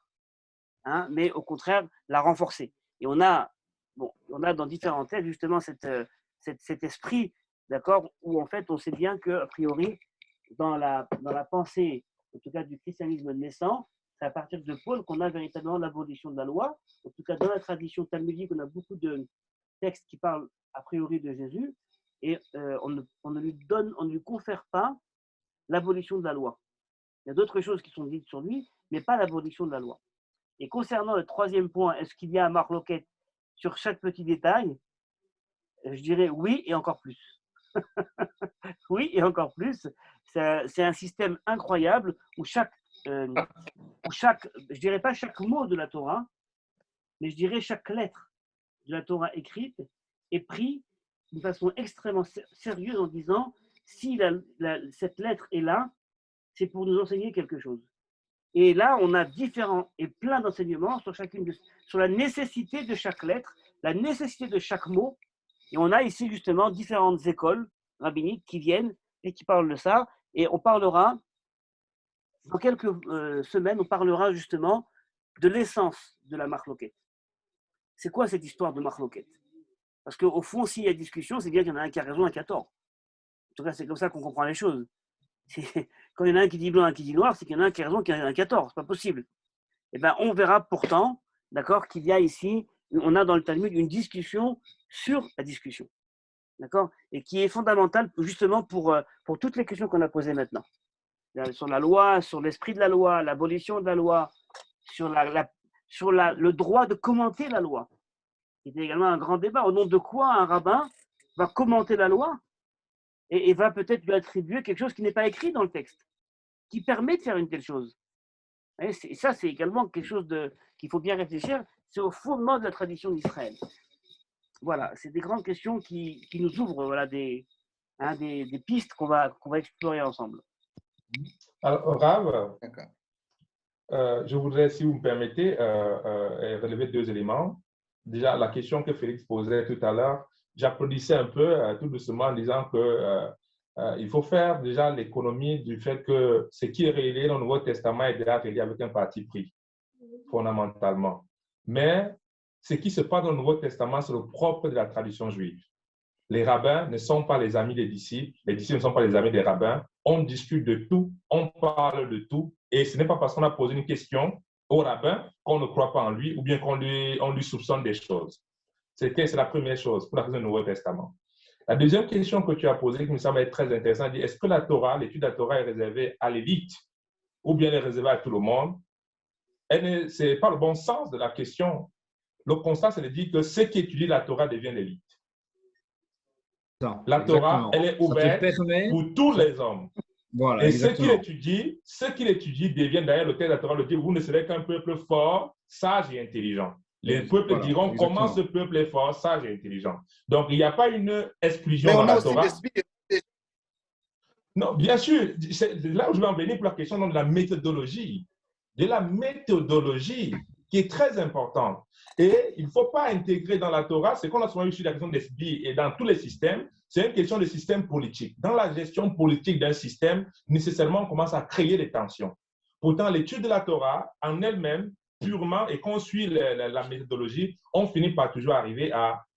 mais au contraire la renforcer ». Et on a dans différents textes justement cet esprit, d'accord, où en fait on sait bien qu'a priori, dans la pensée, en tout cas du christianisme naissant, c'est à partir de Paul qu'on a véritablement l'abolition de la loi. En tout cas, dans la tradition talmudique, on a beaucoup de textes qui parlent a priori de Jésus, et on ne lui confère pas l'abolition de la loi. Il y a d'autres choses qui sont dites sur lui, mais pas l'abolition de la loi. Et concernant le troisième point, est-ce qu'il y a un marloquette sur chaque petit détail? Je dirais oui et encore plus. Oui et encore plus. C'est un système incroyable où je dirais pas chaque mot de la Torah, mais je dirais chaque lettre de la Torah écrite est pris de façon extrêmement sérieuse en disant si cette lettre est là, c'est pour nous enseigner quelque chose. Et là, on a différents et plein d'enseignements sur la nécessité de chaque lettre, la nécessité de chaque mot. Et on a ici justement différentes écoles rabbiniques qui viennent et qui parlent de ça. Et on parlera, dans quelques semaines, on parlera justement de l'essence de la marloquette. C'est quoi cette histoire de marloquette? Parce qu'au fond, s'il y a discussion, c'est bien qu'il y en a un qui a raison, un qui a tort. En tout cas, c'est comme ça qu'on comprend les choses. Quand il y en a un qui dit blanc, un qui dit noir, c'est qu'il y en a un qui a raison, un qui a tort. C'est pas possible. Eh bien, on verra pourtant, d'accord, qu'il y a ici, on a dans le Talmud une discussion sur la discussion, d'accord, et qui est fondamentale justement pour toutes les questions qu'on a posées maintenant. Sur la loi, sur l'esprit de la loi, l'abolition de la loi, sur le droit de commenter la loi. C'était également un grand débat. Au nom de quoi un rabbin va commenter la loi et va peut-être lui attribuer quelque chose qui n'est pas écrit dans le texte, qui permet de faire une telle chose. Et ça, c'est également quelque chose qu'il faut bien réfléchir. C'est au fondement de la tradition d'Israël. Voilà, c'est des grandes questions qui nous ouvrent des pistes qu'on va explorer ensemble. Alors, Rav, je voudrais, si vous me permettez, relever deux éléments. Déjà, la question que Félix posait tout à l'heure, j'applaudissais un peu tout doucement en disant qu'il faut faire déjà l'économie du fait que ce qui est révélé dans le Nouveau Testament est déjà révélé avec un parti pris, fondamentalement. Mais ce qui se passe dans le Nouveau Testament, c'est le propre de la tradition juive. Les rabbins ne sont pas les amis des disciples ne sont pas les amis des rabbins. On discute de tout, on parle de tout, et ce n'est pas parce qu'on a posé une question au rabbin qu'on ne croit pas en lui ou bien qu'on lui soupçonne des choses. C'est la première chose pour la raison du Nouveau Testament. La deuxième question que tu as posée, qui me semble être très intéressante, est-ce que la Torah, l'étude de la Torah est réservée à l'élite ou bien elle est réservée à tout le monde? Ce n'est pas le bon sens de la question. Le constat, c'est de dire que ceux qui étudient la Torah deviennent l'élite. La Torah, elle est ouverte pour tous les hommes. Voilà, et ceux qui l'étudient deviennent, d'ailleurs, le texte de la Torah le dit, vous ne serez qu'un peuple fort, sage et intelligent. Les peuples diront comment ce peuple est fort, sage et intelligent. Donc, il n'y a pas une exclusion dans la Torah. Non, bien sûr, c'est là où je vais en venir pour la question de la méthodologie. De la méthodologie. qui est très importante. Et il ne faut pas intégrer dans la Torah, c'est qu'on a souvent eu sur la question des SBI et dans tous les systèmes, c'est une question de système politique. Dans la gestion politique d'un système, nécessairement, on commence à créer des tensions. Pourtant, l'étude de la Torah, en elle-même, purement, et qu'on suit la méthodologie, on finit par toujours arriver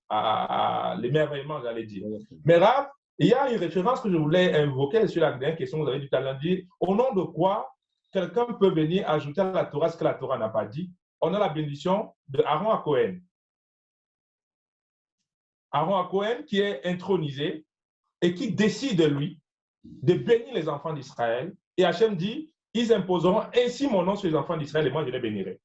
à l'émerveillement, j'allais dire. Mais Rav, il y a une référence que je voulais invoquer sur la dernière question que vous avez du talent dit. Au nom de quoi quelqu'un peut venir ajouter à la Torah ce que la Torah n'a pas dit? On a la bénédiction de Aaron à Cohen. Aaron à Cohen qui est intronisé et qui décide, lui, de bénir les enfants d'Israël. Et Hachem dit, ils imposeront ainsi mon nom sur les enfants d'Israël et moi je les bénirai.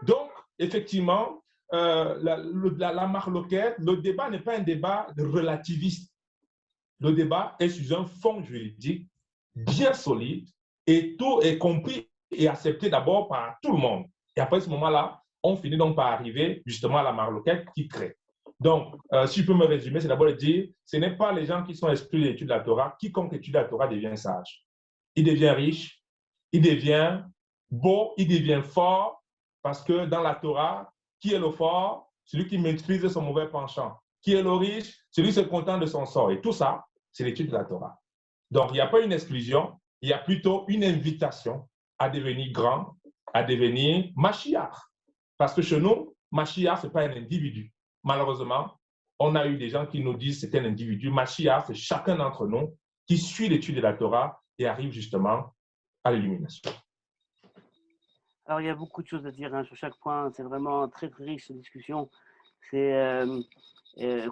Donc, effectivement, la marloquette, le débat n'est pas un débat relativiste. Le débat est sur un fond juridique bien solide et tout est compris et accepté d'abord par tout le monde. Et après ce moment-là, on finit donc par arriver justement à la marloquette qui crée. Donc, si je peux me résumer, c'est d'abord de dire, ce n'est pas les gens qui sont exclus de l'étude de la Torah. Quiconque étudie la Torah devient sage. Il devient riche, il devient beau, il devient fort, parce que dans la Torah, qui est le fort? Celui qui maîtrise son mauvais penchant. Qui est le riche? Celui qui se contente de son sort. Et tout ça, c'est l'étude de la Torah. Donc, il n'y a pas une exclusion, il y a plutôt une invitation à devenir grand, à devenir Mashiach. Parce que chez nous, Mashiach, ce n'est pas un individu. Malheureusement, on a eu des gens qui nous disent que c'est un individu. Mashiach, c'est chacun d'entre nous qui suit l'étude de la Torah et arrive justement à l'illumination. Alors, il y a beaucoup de choses à dire sur chaque point. C'est vraiment très, très riche cette discussion. C'est,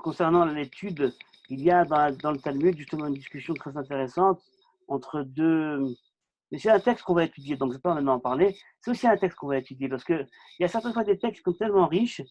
concernant l'étude, il y a dans le Talmud justement une discussion très intéressante entre deux. Mais c'est un texte qu'on va étudier, donc je ne vais pas maintenant en parler. C'est aussi un texte qu'on va étudier parce qu'il y a certaines fois des textes qui sont tellement riches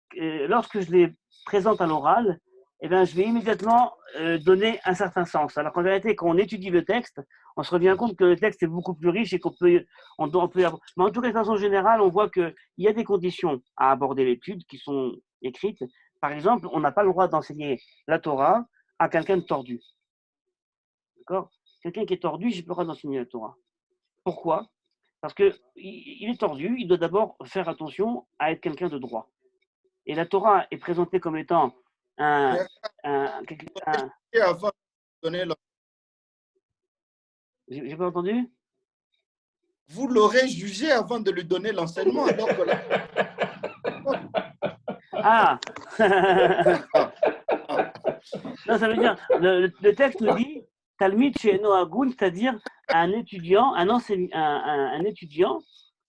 que lorsque je les présente à l'oral, eh bien, je vais immédiatement donner un certain sens. Alors qu'en vérité, quand on étudie le texte, on se rend compte que le texte est beaucoup plus riche et qu'on peut, mais en tout cas, de façon générale, on voit qu'il y a des conditions à aborder l'étude qui sont écrites. Par exemple, on n'a pas le droit d'enseigner la Torah à quelqu'un de tordu. D'accord? Quelqu'un qui est tordu, j'ai pas le droit d'enseigner la Torah. Pourquoi? Parce qu'il est tordu, il doit d'abord faire attention à être quelqu'un de droit. Et la Torah est présentée comme étant Avant de donner J'ai pas entendu? Vous l'aurez jugé avant de lui donner l'enseignement. Alors que Ah non, ça veut dire, le texte nous dit Talmid she'eno hagun, c'est-à-dire un étudiant, un étudiant,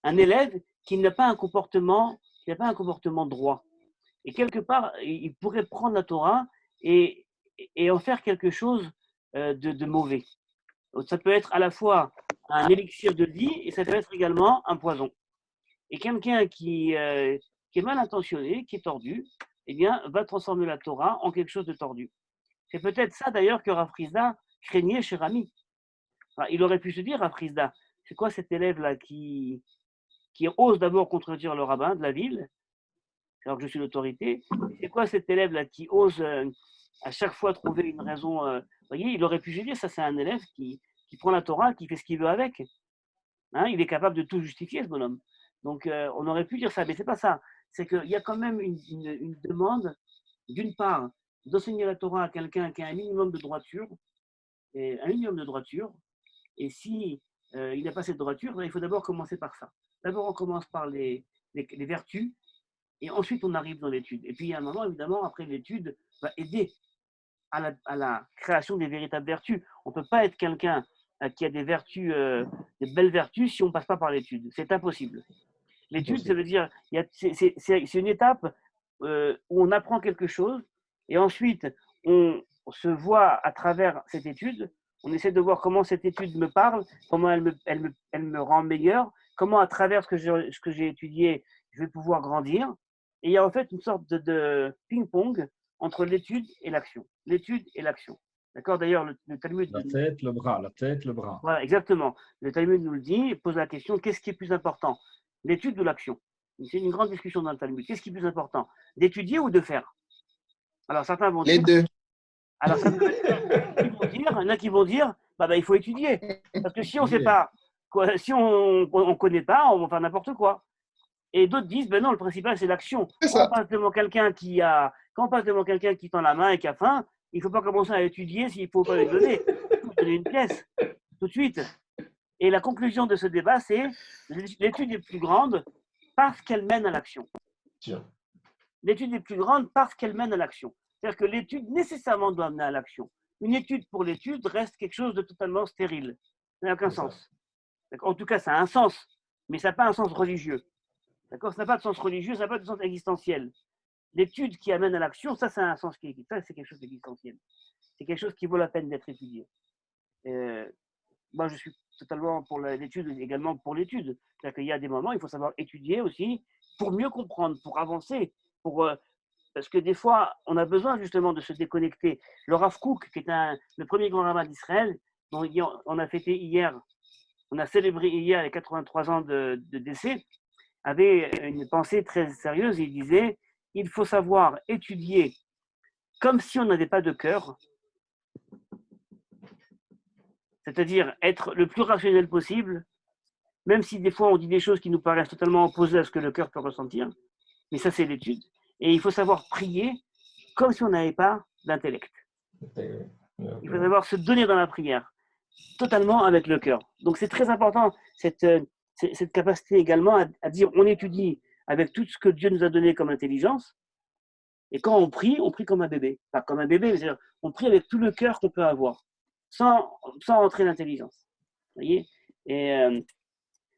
un élève qui n'a pas un comportement droit. Et quelque part, il pourrait prendre la Torah et en faire quelque chose de mauvais. Donc, ça peut être à la fois un élixir de vie et ça peut être également un poison. Et quelqu'un qui est mal intentionné, qui est tordu, eh bien, va transformer la Torah en quelque chose de tordu. C'est peut-être ça d'ailleurs que Rav Chizda craignait chez Rami. Enfin, il aurait pu se dire, Rav Chizda, c'est quoi cet élève-là qui ose d'abord contredire le rabbin de la ville, alors que je suis l'autorité? C'est quoi cet élève-là qui ose à chaque fois trouver une raison? Vous voyez, il aurait pu se dire, ça c'est un élève qui prend la Torah, qui fait ce qu'il veut avec. Hein, il est capable de tout justifier, ce bonhomme. Donc, on aurait pu dire ça, mais ce n'est pas ça. C'est qu'il y a quand même une demande, d'une part, d'enseigner la Torah à quelqu'un qui a un minimum de droiture, et si il n'a pas cette droiture, il faut d'abord commencer par ça. D'abord, on commence par les vertus, et ensuite, on arrive dans l'étude. Et puis, il y a un moment, évidemment, après l'étude, va aider à la création des véritables vertus. On ne peut pas être quelqu'un qui a des vertus, des belles vertus, si on ne passe pas par l'étude. C'est impossible. L'étude, ça veut dire, c'est une étape où on apprend quelque chose, et ensuite, on se voit à travers cette étude, on essaie de voir comment cette étude me parle, comment elle me rend meilleur, comment à travers ce que j'ai étudié, je vais pouvoir grandir. Et il y a en fait une sorte de ping-pong entre l'étude et l'action. L'étude et l'action. D'accord? D'ailleurs, le Talmud… La tête, le bras, la tête, le bras. Voilà, exactement. Le Talmud nous le dit, il pose la question, qu'est-ce qui est plus important? L'étude ou l'action? C'est une grande discussion dans le Talmud. Qu'est-ce qui est plus important? D'étudier ou de faire? Alors, certains vont dire… les deux. Alors, il y en a qui vont dire, il faut étudier. Parce que si on ne sait pas, si on ne connaît pas, on va faire n'importe quoi. Et d'autres disent, ben non, le principal, c'est l'action. C'est Quand on ça. passe devant quelqu'un qui tend la main et qui a faim, il ne faut pas commencer à étudier s'il ne faut pas lui donner. Il faut lui donner une pièce, tout de suite. Et la conclusion de ce débat, c'est l'étude est plus grande parce qu'elle mène à l'action. Tiens. L'étude est plus grande parce qu'elle mène à l'action. C'est-à-dire que l'étude nécessairement doit amener à l'action. Une étude pour l'étude reste quelque chose de totalement stérile. Ça n'a aucun sens. En tout cas, ça a un sens, mais ça n'a pas un sens religieux. D'accord ? Ça n'a pas de sens religieux, ça n'a pas de sens existentiel. L'étude qui amène à l'action, ça, c'est un sens qui est, ça, c'est quelque chose d'existentiel. C'est quelque chose qui vaut la peine d'être étudié. Moi, je suis totalement pour l'étude, également pour l'étude. C'est-à-dire qu'il y a des moments, il faut savoir étudier aussi pour mieux comprendre, pour avancer, parce que des fois, on a besoin justement de se déconnecter. Le Rav Kook, qui est le premier grand rabbin d'Israël, dont on a fêté hier, on a célébré hier les 83 ans de décès, avait une pensée très sérieuse. Il disait, il faut savoir étudier comme si on n'avait pas de cœur, c'est-à-dire être le plus rationnel possible, même si des fois on dit des choses qui nous paraissent totalement opposées à ce que le cœur peut ressentir, mais ça c'est l'étude. Et il faut savoir prier comme si on n'avait pas d'intellect. Il faut savoir se donner dans la prière, totalement avec le cœur. Donc c'est très important, cette capacité également à dire on étudie avec tout ce que Dieu nous a donné comme intelligence, et quand on prie comme un bébé. Pas comme un bébé, mais on prie avec tout le cœur qu'on peut avoir, sans entrer l'intelligence. Vous voyez ? Et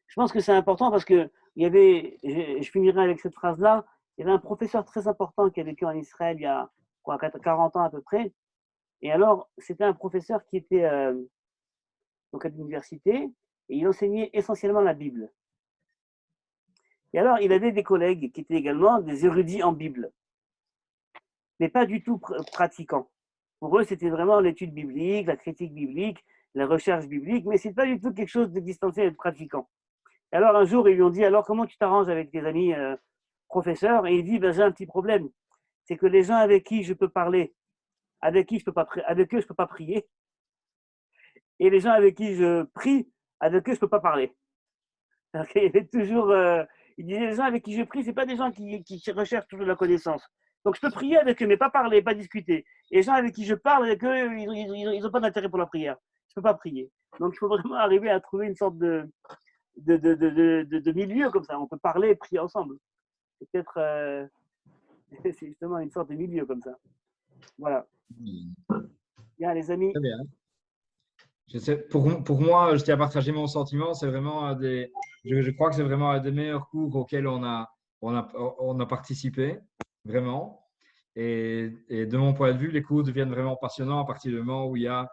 je pense que c'est important parce que je finirai avec cette phrase-là, il y avait un professeur très important qui a vécu en Israël il y a 40 ans à peu près. Et alors, c'était un professeur qui était donc à l'université et il enseignait essentiellement la Bible. Et alors, il avait des collègues qui étaient également des érudits en Bible, mais pas du tout pratiquants. Pour eux, c'était vraiment l'étude biblique, la critique biblique, la recherche biblique, mais ce n'est pas du tout quelque chose d'existentiel et de pratiquant. Et alors, un jour, ils lui ont dit, alors, comment tu t'arranges avec tes amis professeurs ? Et il dit, ben, j'ai un petit problème. C'est que les gens avec qui je peux parler, avec eux, je ne peux pas prier. Et les gens avec qui je prie, avec eux, je ne peux pas parler. Alors, il y avait toujours, il disait, les gens avec qui je prie, ce n'est pas des gens qui recherchent toujours la connaissance. Donc, je peux prier avec eux, mais pas parler, pas discuter. Et les gens avec qui je parle, avec eux, ils n'ont pas d'intérêt pour la prière. Je ne peux pas prier. Donc, il faut vraiment arriver à trouver une sorte de milieu comme ça. On peut parler et prier ensemble. C'est peut-être, c'est justement une sorte de milieu comme ça. Voilà. Bien, les amis. Très bien. Pour moi, je tiens à partager mon sentiment. C'est vraiment je crois que c'est vraiment un des meilleurs cours auxquels on a participé, vraiment. Et de mon point de vue, les cours deviennent vraiment passionnants à partir du moment où il y a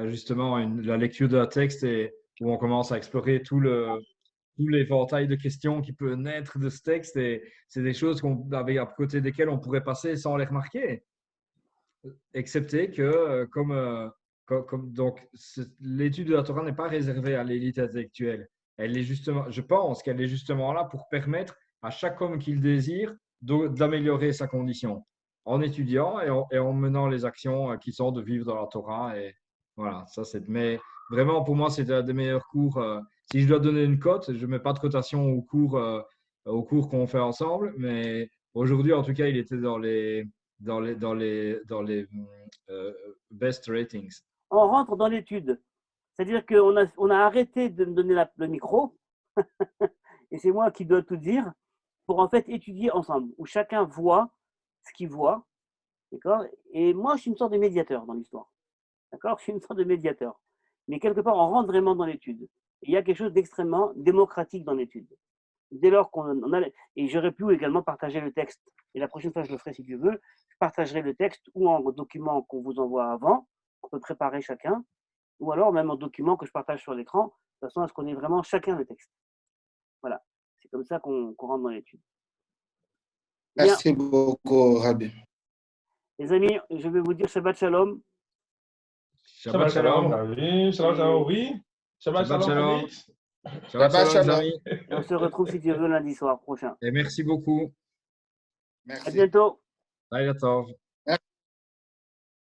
justement la lecture d'un texte et où on commence à explorer tout l'éventail de questions qui peut naître de ce texte. Et c'est des choses à côté desquelles on pourrait passer sans les remarquer. Excepté que, donc, l'étude de la Torah n'est pas réservée à l'élite intellectuelle. Elle est justement, je pense qu'elle est justement là pour permettre à chaque homme qui le désire d'améliorer sa condition en étudiant et en menant les actions qui sont de vivre dans la Torah. Et voilà, mais vraiment, pour moi, c'est un des meilleurs cours. Si je dois donner une cote, je ne mets pas de cotation au cours qu'on fait ensemble, mais aujourd'hui, en tout cas, il était dans les best ratings. On rentre dans l'étude. C'est-à-dire qu'on a arrêté de me donner le micro, et c'est moi qui dois tout dire, pour en fait étudier ensemble, où chacun voit ce qu'il voit. D'accord ? Et moi, je suis une sorte de médiateur dans l'histoire. D'accord ? Je suis une sorte de médiateur. Mais quelque part, on rentre vraiment dans l'étude. Et il y a quelque chose d'extrêmement démocratique dans l'étude. Dès lors qu'on a... Et j'aurais pu également partager le texte. Et la prochaine fois, je le ferai si Dieu veut. Je partagerai le texte ou en document qu'on vous envoie avant, qu'on peut préparer chacun, ou alors même en document que je partage sur l'écran, de façon à ce qu'on ait vraiment chacun le texte. Voilà. C'est comme ça qu'on rentre dans l'étude. Merci beaucoup, Rabbi. Les amis, je vais vous dire Shabbat Shalom. Shabbat Shalom, Rabbi. Shabbat Shalom, oui. Shabbat Shalom, Félix. Shabbat Shalom, les amis. Et on se retrouve si Dieu veut lundi soir prochain. Et merci beaucoup. Merci. À bientôt. Laila Tov.